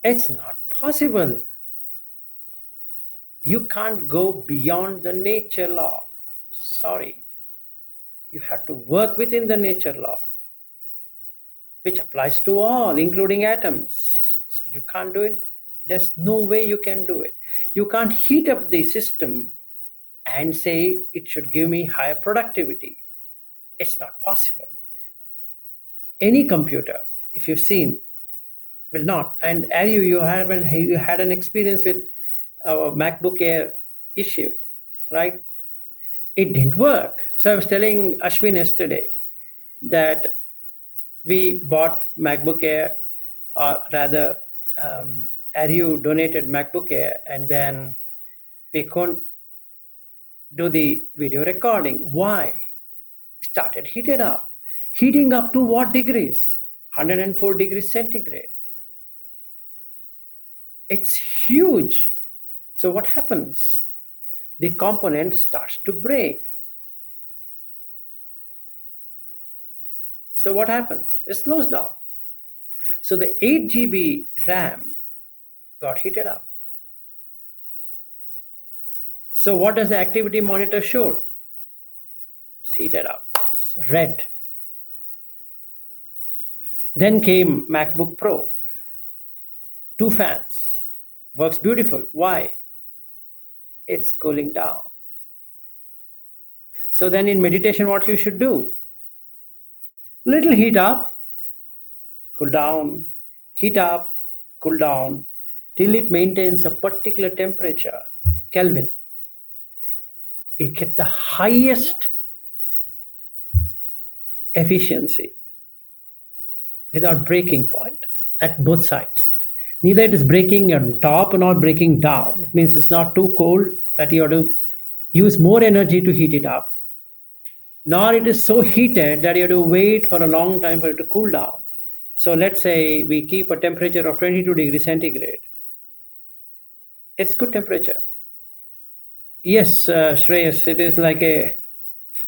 It's not possible. You can't go beyond the nature law. Sorry. You have to work within the nature law, which applies to all, including atoms. So you can't do it. There's no way you can do it. You can't heat up the system and say it should give me higher productivity. It's not possible. Any computer, if you've seen, will not. And as you had an experience with our MacBook Air issue, right? It didn't work. So I was telling Ashwin yesterday that we bought MacBook Air, or rather, Aryu donated MacBook Air, and then we couldn't do the video recording. Why? Started heated up. Heating up to what degrees? 104 degrees centigrade. It's huge. So what happens? The component starts to break. So what happens? It slows down. So the 8 GB RAM got heated up. So what does the activity monitor show? It's heated up. It's red. Then came MacBook Pro. 2 fans. Works beautiful. Why? It's cooling down. So then in meditation, what you should do? Little heat up, cool down, heat up, cool down, till it maintains a particular temperature, Kelvin. It gets the highest efficiency without breaking point at both sides. Neither it is breaking on top nor breaking down. It means it's not too cold that you have to use more energy to heat it up, nor it is so heated that you have to wait for a long time for it to cool down. So let's say we keep a temperature of 22 degrees centigrade. It's good temperature. Yes, Shreyas, it is like a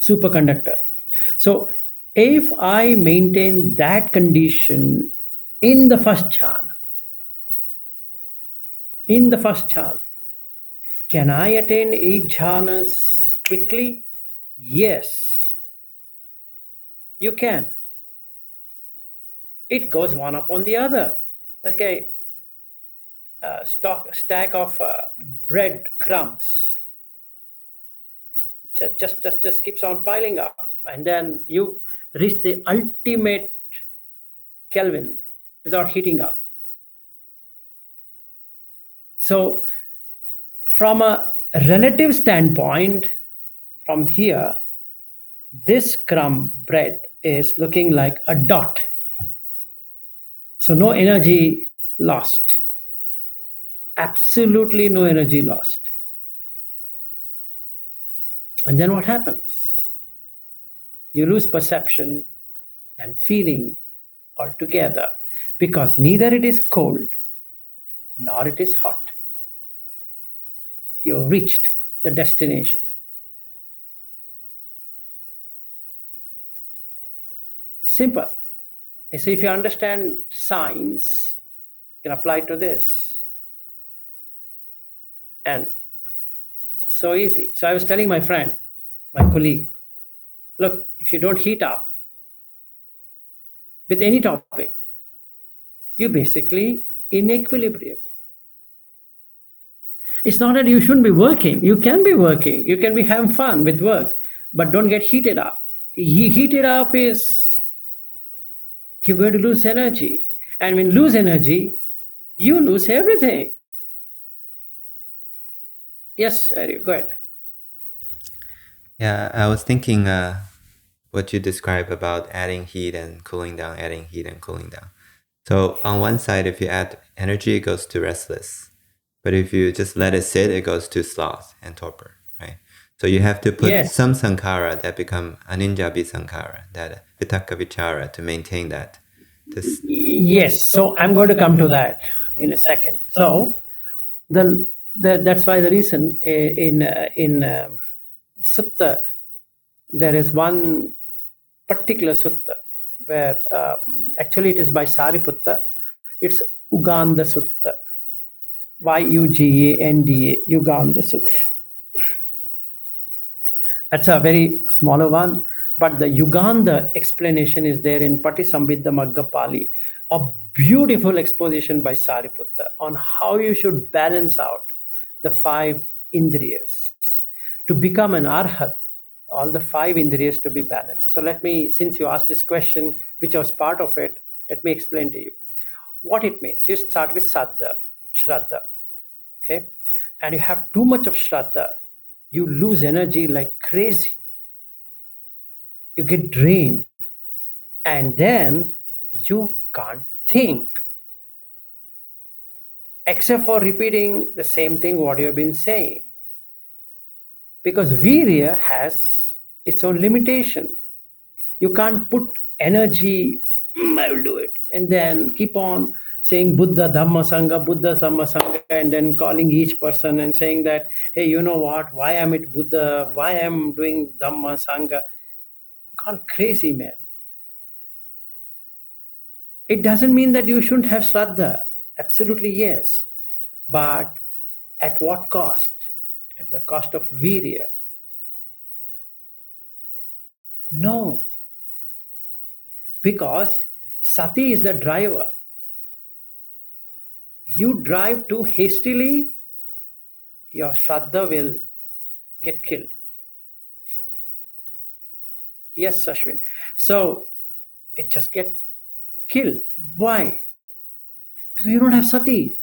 superconductor. So if I maintain that condition in the first jhana, can I attain 8 jhanas quickly? Yes, you can. It goes one upon the other. Okay, stack of bread crumbs just keeps on piling up, and then you reach the ultimate Kelvin without heating up. So from a relative standpoint, from here, this crumb bread is looking like a dot. So no energy lost. Absolutely no energy lost. And then what happens? You lose perception and feeling altogether, because neither it is cold nor it is hot. You have reached the destination. Simple. So if you understand science, you can apply to this. And so easy. So I was telling my friend, my colleague, look, if you don't heat up with any topic, you're basically in equilibrium. It's not that you shouldn't be working. You can be working. You can be having fun with work, but don't get heated up. Heated up is you're going to lose energy. And when you lose energy, you lose everything. Yes, Ari, go ahead. Yeah, I was thinking what you described about adding heat and cooling down, adding heat and cooling down. So on one side, if you add energy, it goes to restless. But if you just let it sit, it goes to sloth and torpor, right? So you have to put some saṅsāra that become aninjabi saṅkhāra, that vitakka vichara, to maintain that. Yes, so I'm going to come to that in a second. So that's why the reason in sutta, there is one particular sutta where actually it is by Sariputta. It's Uganda Sutta. Yuganda, Uganda Sutta. That's a very smaller one, but the Uganda explanation is there in Patisambhidda Magga Pali, a beautiful exposition by Sariputta on how you should balance out the 5 indriyas. To become an arhat, all the 5 indriyas to be balanced. So let me, since you asked this question, which was part of it, let me explain to you what it means. You start with saddha, shraddha, okay? And you have too much of shraddha, you lose energy like crazy. You get drained. And then you can't think. Except for repeating the same thing what you have been saying. Because virya has its own limitation. You can't put energy, I will do it, and then keep on saying Buddha Dhamma Sangha, Buddha Dhamma Sangha, and then calling each person and saying that, hey, you know what, why am it Buddha, why am doing Dhamma Sangha? Gone crazy, man. It doesn't mean that you shouldn't have Shraddha. Absolutely yes. But at what cost? At the cost of virya. No. Because sati is the driver. You drive too hastily, your Shraddha will get killed. Yes, Ashwin. So it just get killed. Why? Because you don't have sati.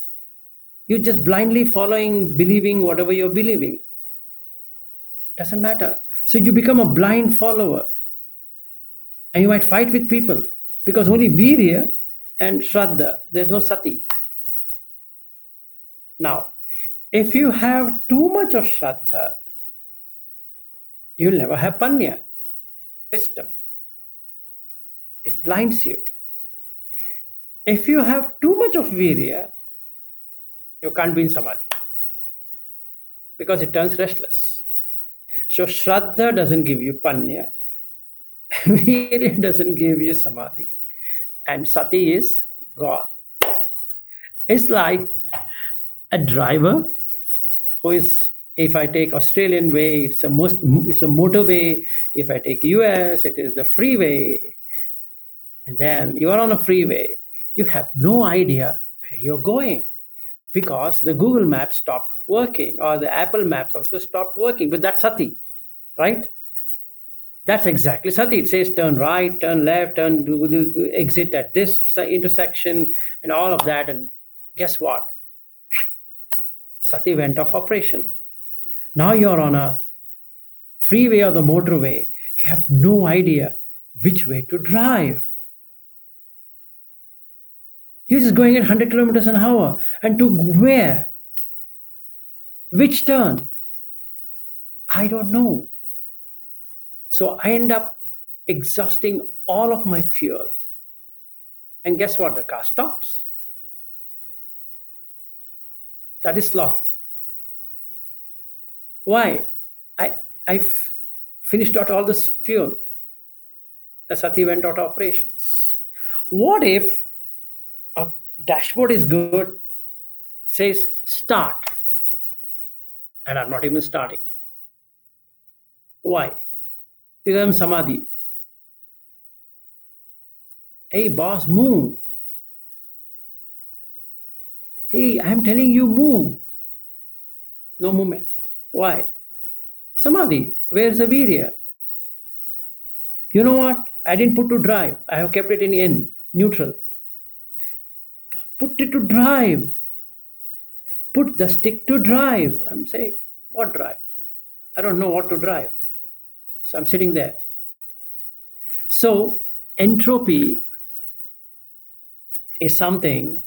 You're just blindly following, believing whatever you're believing. Doesn't matter. So you become a blind follower. And you might fight with people because only virya and shraddha, there's no sati. Now, if you have too much of shraddha, you'll never have paññā, wisdom. It blinds you. If you have too much of virya, you can't be in samadhi because it turns restless. So shraddha doesn't give you paññā, virya doesn't give you samadhi, and sati is gone. It's like a driver who is, if I take Australian way, it's a motorway. If I take US, it is the freeway. And then you are on a freeway. You have no idea where you're going because the Google Maps stopped working, or the Apple Maps also stopped working. But that's sati, right? That's exactly sati. It says turn right, turn left, exit at this intersection, and all of that. And guess what? Sati went off operation. Now you're on a freeway or the motorway. You have no idea which way to drive. You're just going at 100 kilometers an hour. And to where? Which turn? I don't know. So I end up exhausting all of my fuel. And guess what? The car stops. That is sloth. Why? I finished out all this fuel. The sati went out of operations. What if a dashboard is good, says start, and I'm not even starting? Why? Because I'm samadhi. Hey boss, move. Hey, I'm telling you, move. No movement. Why? Samadhi. Where's the virya? You know what? I didn't put to drive. I have kept it in N, neutral. Put it to drive. Put the stick to drive. I'm saying, what drive? I don't know what to drive. So I'm sitting there. So entropy is something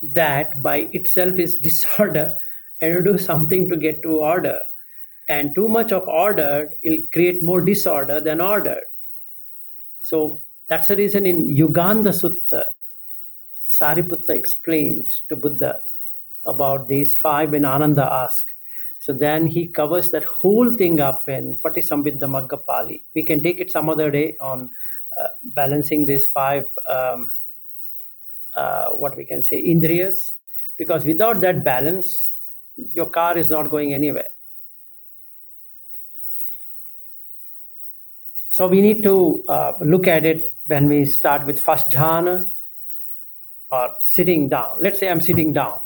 that by itself is disorder, and you do something to get to order. And too much of order will create more disorder than order. So that's the reason in Yuganda Sutta, Sariputta explains to Buddha about these five when Ananda asks. So then he covers that whole thing up in Patisambhidda Magga Pali. We can take it some other day on balancing these five, what we can say, indriyas, because without that balance, your car is not going anywhere. So we need to look at it when we start with first jhana or sitting down. Let's say I'm sitting down.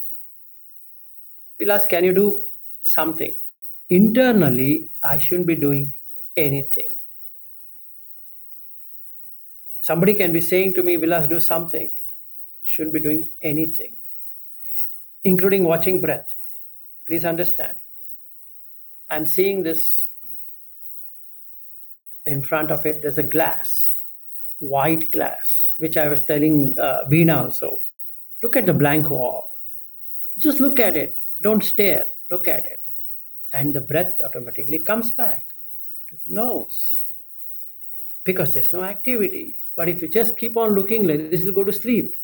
We'll ask, can you do something? Internally, I shouldn't be doing anything. Somebody can be saying to me, Vilas, do something. Shouldn't be doing anything, including watching breath. Please understand. I'm seeing this. In front of it, there's a glass, white glass, which I was telling Veena also. Look at the blank wall. Just look at it. Don't stare. Look at it. And the breath automatically comes back to the nose because there's no activity. But if you just keep on looking like this, will go to sleep.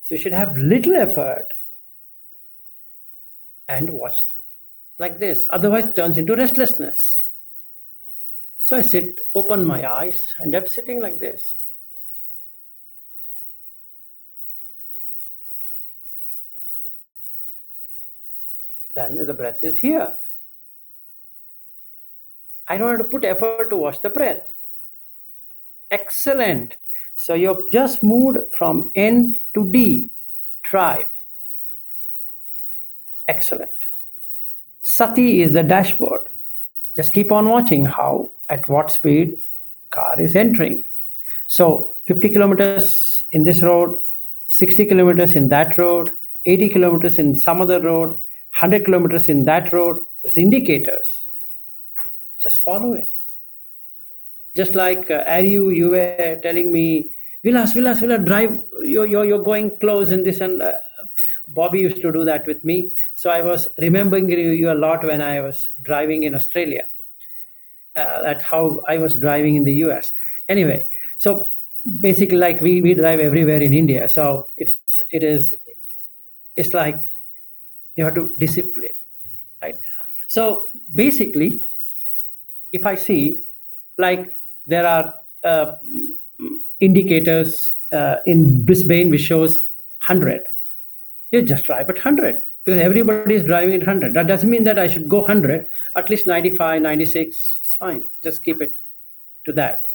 So you should have little effort and watch like this. Otherwise, it turns into restlessness. So I sit, open my eyes, and I'm sitting like this. Then the breath is here. I don't have to put effort to watch the breath. Excellent. So you've just moved from N to D. Try. Excellent. Sati is the dashboard. Just keep on watching how, at what speed car is entering. So 50 kilometers in this road, 60 kilometers in that road, 80 kilometers in some other road, 100 kilometers in that road. There's indicators. Just follow it. Just like Ariu, you were telling me, Vilas, drive. You're going close in this, and Bobby used to do that with me. So I was remembering you a lot when I was driving in Australia. That how I was driving in the US. Anyway, so basically, like we drive everywhere in India. So it's like you have to discipline, right? So basically, if I see like there are indicators in Brisbane which shows 100, you just drive at 100 because everybody is driving at 100. That doesn't mean that I should go 100, at least 95, 96, it's fine. Just keep it to that.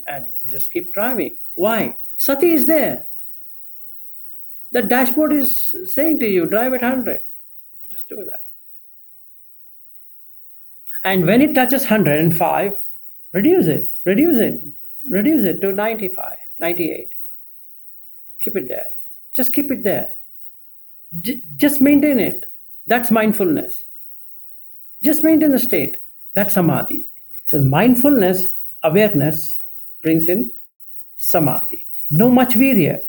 And you just keep driving. Why? Sati is there. The dashboard is saying to you, drive at 100. Just do that. And when it touches 105, reduce it to 95, 98. Keep it there. Just keep it there. Just maintain it. That's mindfulness. Just maintain the state. That's samadhi. So mindfulness, awareness brings in samadhi. No much virya.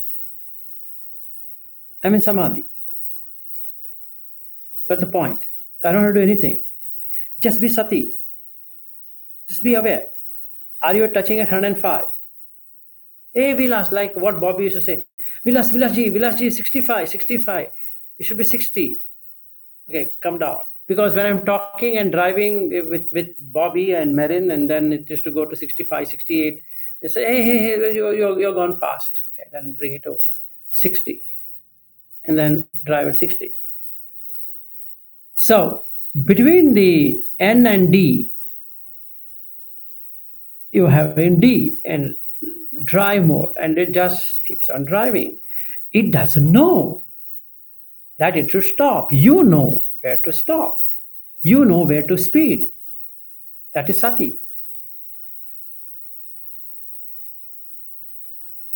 I'm in samadhi. Got the point. So I don't have to do anything. Just be sati. Just be aware. Are you touching at 105? Hey, Vilas, like what Bobby used to say. Vilas ji, 65. You should be 60. Okay, come down. Because when I'm talking and driving with Bobby and Marin, and then it is to go to 65, 68, they say, hey, you're gone fast. Okay, then bring it to 60. And then drive at 60. So between the N and D, you have in D and drive mode, and it just keeps on driving. It doesn't know that it should stop. You know where to stop. You know where to speed. That is sati.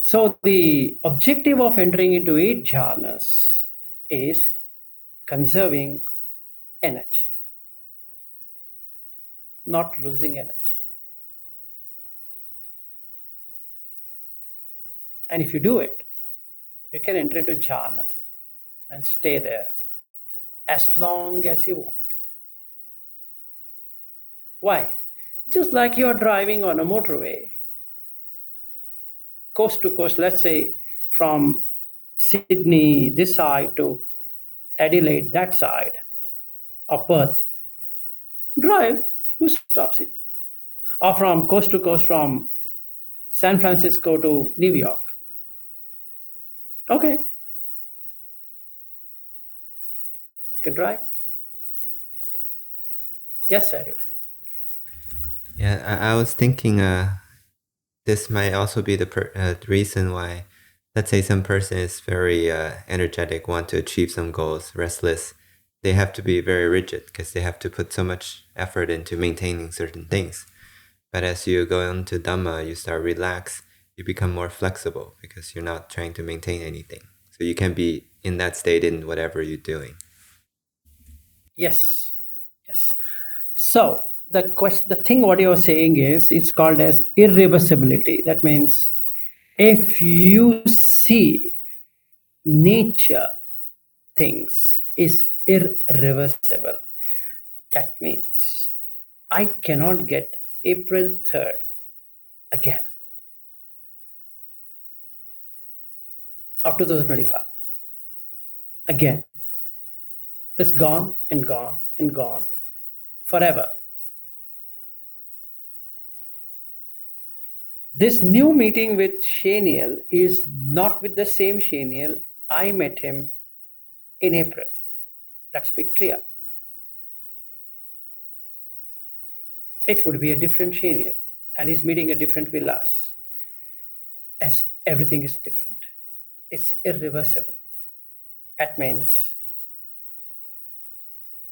So the objective of entering into 8 jhanas is conserving energy, not losing energy. And if you do it, you can enter into jhana and stay there as long as you want. Why? Just like you're driving on a motorway, coast to coast, let's say from Sydney this side to Adelaide that side, or Perth. Drive, who stops you? Or from coast to coast from San Francisco to New York. Okay. You can drive. Yes, sir. Yeah, I was thinking this might also be the reason why, let's say some person is very energetic, want to achieve some goals, restless. They have to be very rigid because they have to put so much effort into maintaining certain things. But as you go into Dhamma, you start relax, you become more flexible because you're not trying to maintain anything. So you can be in that state in whatever you're doing. Yes. So the thing what you're saying is, it's called as irreversibility. That means if you see nature things is irreversible, that means I cannot get April 3rd again of 2025 again. It's gone and gone and gone forever. This new meeting with Shaniel is not with the same Shaniel I met him in April. Let's be clear. It would be a different Shaniel, and he's meeting a different Vilas, as everything is different. It's irreversible. That means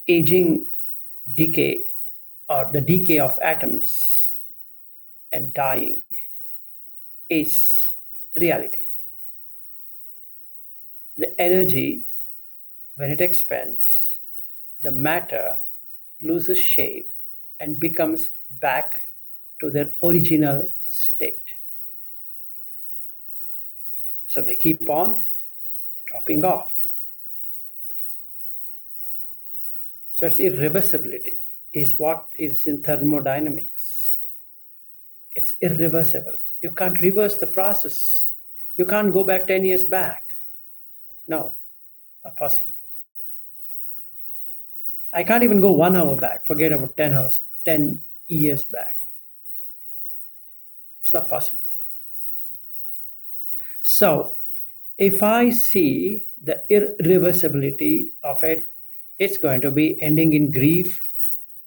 aging, decay, or the decay of atoms and dying is reality. The energy, when it expands, the matter loses shape and becomes back to their original state. So they keep on dropping off. So it's irreversibility is what is in thermodynamics. It's irreversible. You can't reverse the process. You can't go back 10 years back. No, not possible. I can't even go 1 hour back. Forget about 10 years back. It's not possible. So if I see the irreversibility of it, it's going to be ending in grief,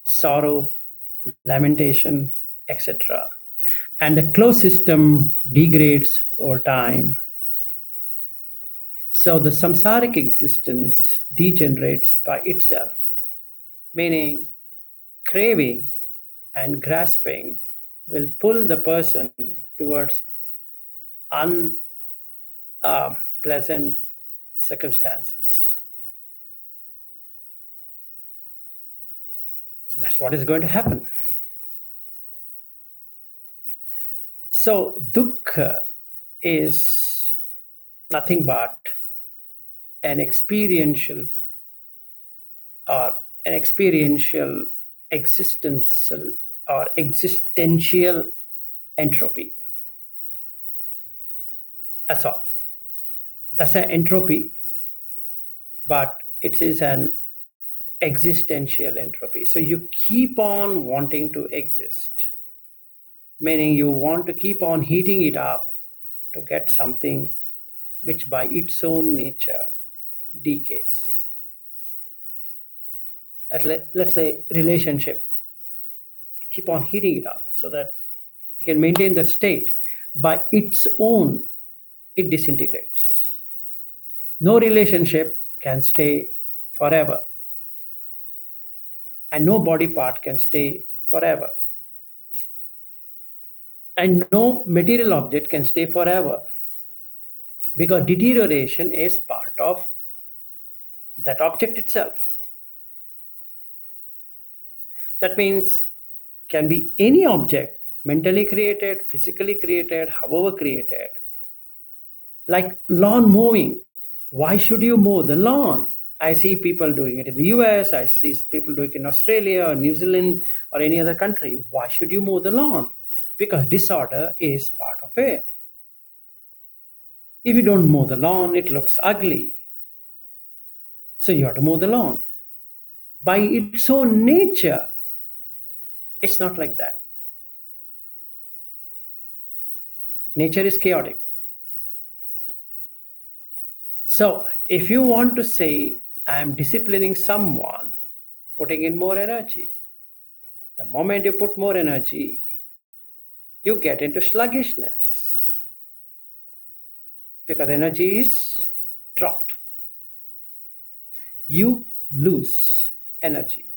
sorrow, lamentation, etc. And the closed system degrades over time. So the samsaric existence degenerates by itself, meaning craving and grasping will pull the person towards unpleasant circumstances. So that's what is going to happen. So dukkha is nothing but an experiential existential or existential entropy. That's all. That's an entropy, but it is an existential entropy. So you keep on wanting to exist, meaning you want to keep on heating it up to get something which by its own nature decays. Let's say relationship. Keep on heating it up so that you can maintain the state. By its own, it disintegrates. No relationship can stay forever. And no body part can stay forever. And no material object can stay forever. Because deterioration is part of that object itself. That means can be any object, mentally created, physically created, however created. Like lawn mowing. Why should you mow the lawn? I see people doing it in the US, I see people doing it in Australia or New Zealand or any other country. Why should you mow the lawn? Because disorder is part of it. If you don't mow the lawn, it looks ugly. So you have to mow the lawn. By its own nature, it's not like that. Nature is chaotic. So if you want to say, I'm disciplining someone, putting in more energy, the moment you put more energy, you get into sluggishness because energy is dropped. You lose energy.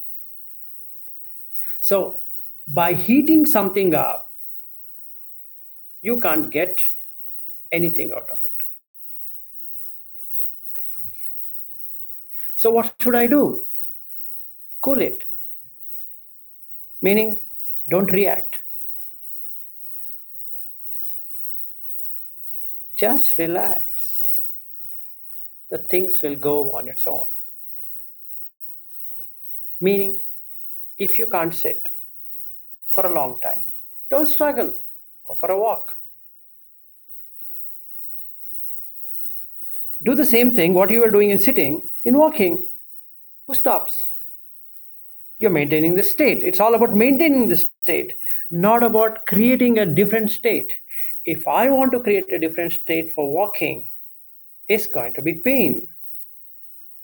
So by heating something up, you can't get anything out of it. So what should I do? Cool it. Meaning, don't react. Just relax. The things will go on its own. Meaning, if you can't sit for a long time, don't struggle. Go for a walk. Do the same thing what you were doing in sitting, in walking. Who stops? You're maintaining the state. It's all about maintaining the state, not about creating a different state. If I want to create a different state for walking, it's going to be pain.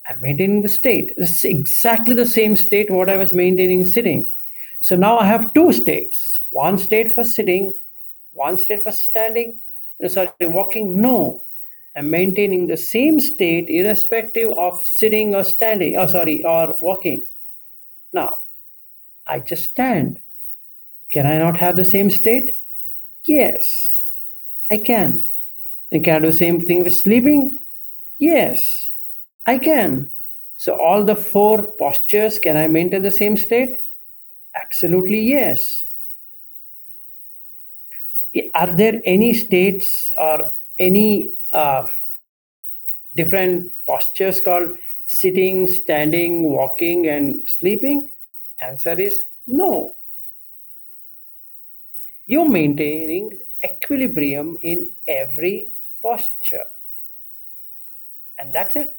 I'm maintaining the state. It's exactly the same state what I was maintaining sitting. So now I have two states. One state for sitting, one state for walking. No. I'm maintaining the same state irrespective of sitting or standing, or walking. Now, I just stand. Can I not have the same state? Yes, I can. And can I do the same thing with sleeping? Yes, I can. So all the four postures, can I maintain the same state? Absolutely yes. Are there any states or any different postures called sitting, standing, walking, and sleeping? Answer is no. You're maintaining equilibrium in every posture. And that's it.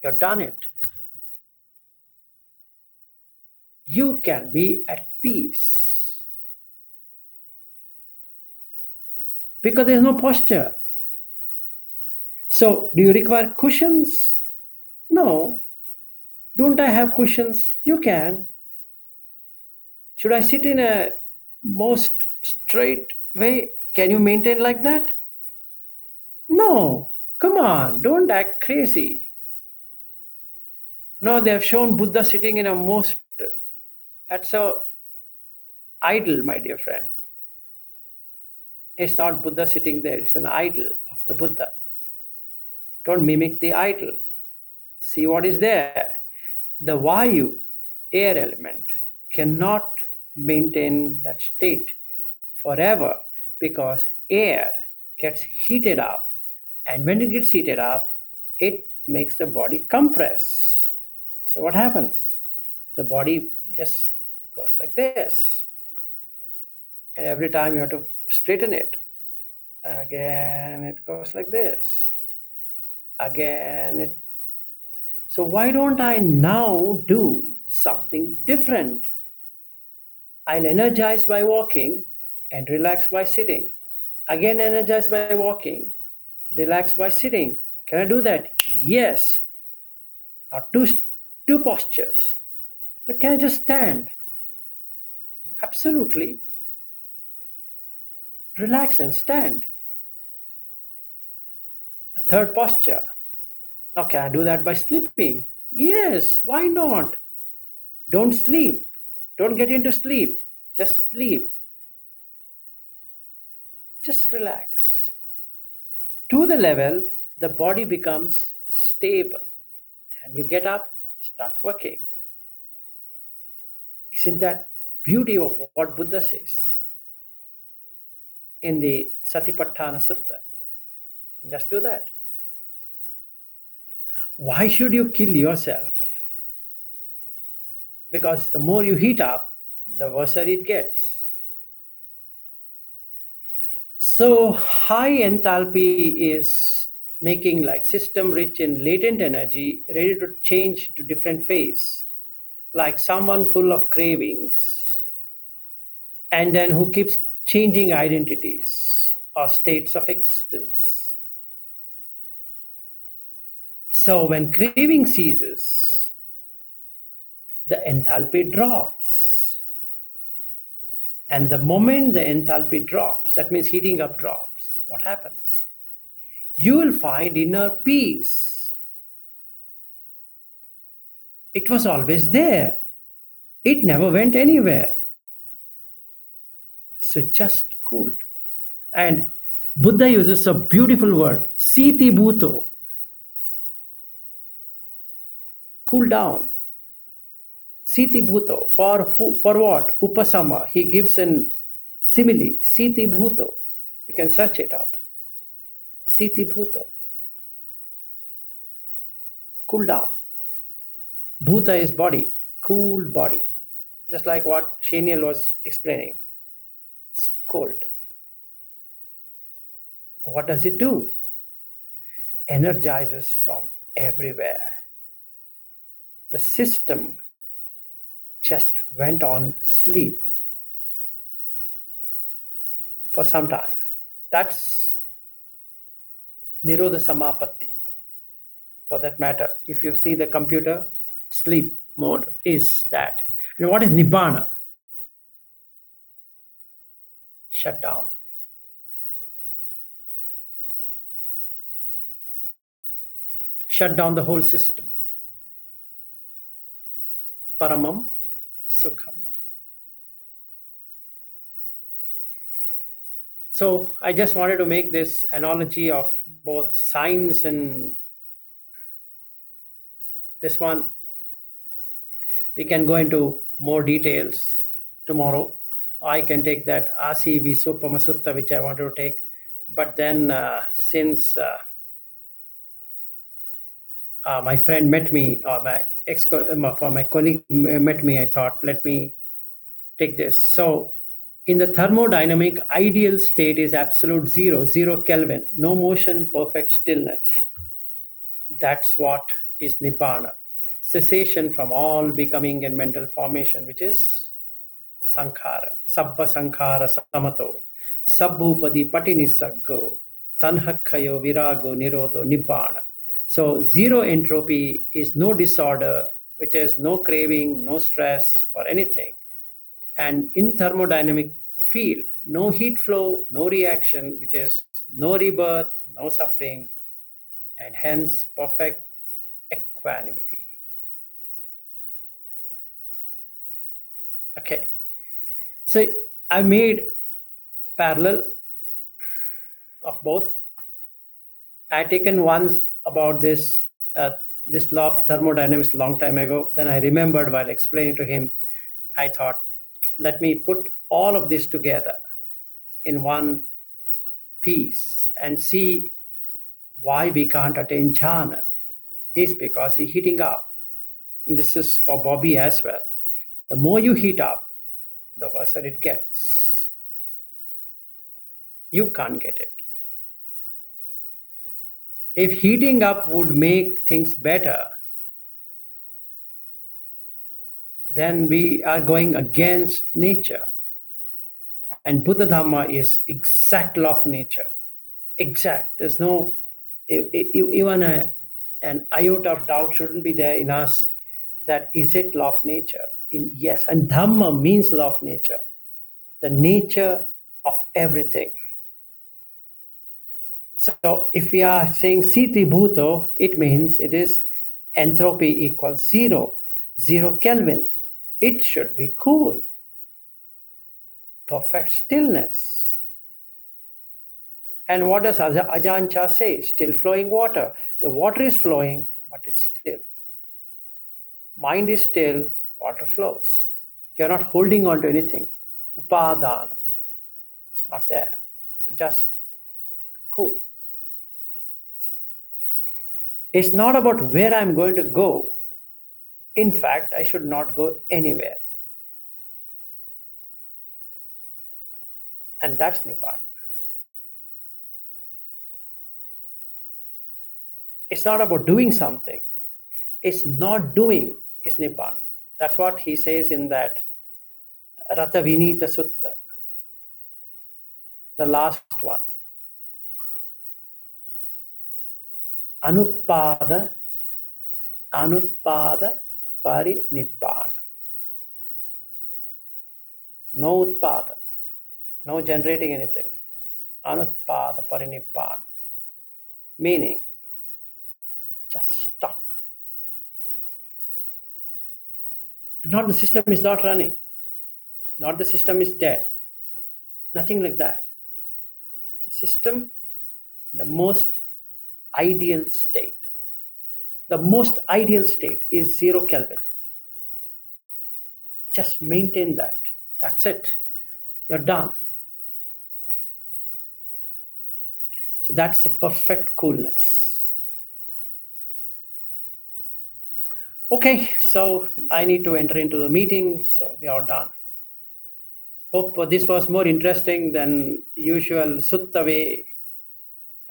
You've done it. You can be at peace. Because there's no posture. So, do you require cushions? No. Don't I have cushions? You can. Should I sit in a most straight way? Can you maintain like that? No. Come on, don't act crazy. No, they have shown Buddha sitting in a most, that's so idol, my dear friend. It's not Buddha sitting there, it's an idol of the Buddha. Don't mimic the idol. See what is there. The Vayu, air element, cannot maintain that state forever because air gets heated up, and when it gets heated up, it makes the body compress. So what happens? The body just goes like this. And every time you have to straighten it. And again, it goes like this. Again, So why don't I now do something different. I'll energize by walking and relax by sitting. Again, energize by walking, relax by sitting. Can I do that? Yes. Now, two postures. But can I just stand? Absolutely. Relax and stand. A third posture. Now, can I do that by sleeping? Yes, why not? Don't sleep. Don't get into sleep. Just sleep. Just relax. To the level, the body becomes stable. And you get up, start working. Isn't that beauty of what Buddha says in the Satipatthana Sutta? Just do that. Why should you kill yourself? Because the more you heat up, the worse it gets. So high enthalpy is making like system rich in latent energy, ready to change to different phase, like someone full of cravings, and then who keeps changing identities or states of existence. So when craving ceases, the enthalpy drops. And the moment the enthalpy drops, that means heating up drops, what happens? You will find inner peace. It was always there. It never went anywhere. So just cooled. And Buddha uses a beautiful word, sati bhuto. Cool down. Sati bhuto. For what? Upasama. He gives an simile. Sati bhuto. You can search it out. Sati bhuto. Cool down. Bhuta is body. Cool body. Just like what Shaniel was explaining. It's cold. What does it do? Energizes from everywhere. The system just went on sleep for some time. That's Nirodha Samapatti. For that matter, if you see the computer, sleep mode is that. And what is Nibbana? Shut down. Shut down the whole system. Paramam Sukham. So I just wanted to make this analogy of both science and this one. We can go into more details tomorrow. I can take that Asi Visupama Sutta, which I want to take. But then since my friend met me, or my colleague met me, I thought, let me take this. So in the thermodynamic, ideal state is absolute zero, 0 Kelvin, no motion, perfect stillness. That's what is Nibbana. Cessation from all becoming and mental formation, which is Sankhara. Sabba Sankhara Samato. Sabbhupadi Patinisaggo. Tanhakhayo Virago Nirodho Nibbana. So zero entropy is no disorder, which is no craving, no stress for anything. And in thermodynamic field, no heat flow, no reaction, which is no rebirth, no suffering, and hence perfect equanimity. Okay. So I made parallel of both. I had taken once about this law of thermodynamics long time ago. Then I remembered while explaining to him, I thought, let me put all of this together in one piece and see why we can't attain jhana. Is because he's heating up. And this is for Bobby as well. The more you heat up, the worse it gets. You can't get it. If heating up would make things better, then we are going against nature. And Buddha Dhamma is exact law of nature. Exact. There's no, even an iota of doubt shouldn't be there in us that is it law of nature? Yes. And Dhamma means law of nature. The nature of everything. So if we are saying Siti Bhuto, it means it is entropy equals 0 Kelvin. It should be cool. Perfect stillness. And what does Ajahn Chah say? Still flowing water. The water is flowing, but it's still. Mind is still, water flows. You're not holding on to anything. Upādāna. It's not there. So just cool. It's not about where I'm going to go. In fact, I should not go anywhere. And that's Nibbana. It's not about doing something. It's not doing is Nibbana. That's what he says in that Rata Vinita Sutta, the last one. Anupāda Parinibbāna. No Utpada, no generating anything. Anupāda Parinibbāna. Meaning, just stop. Not the system is not running. Not the system is dead. Nothing like that. The system, the most ideal state. The most ideal state is 0 Kelvin. Just maintain that. That's it. You're done. So that's the perfect coolness. Okay, so I need to enter into the meeting, so we are done. Hope this was more interesting than usual sutta way.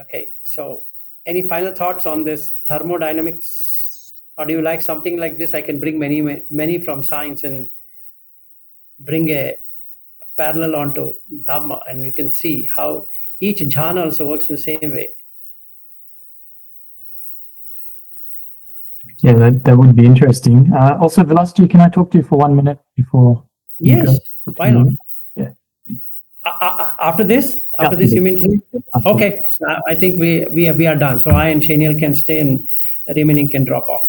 Okay, so any final thoughts on this thermodynamics? Or do you like something like this? I can bring many from science and bring a parallel onto Dhamma, and you can see how each jhana also works in the same way. Yeah, that would be interesting. Also, Velocity, can I talk to you for 1 minute before? Yes, why not? Yeah. After this? After this, you mean to say? Okay, so I think we are done. So I and Shaniel can stay and the remaining can drop off.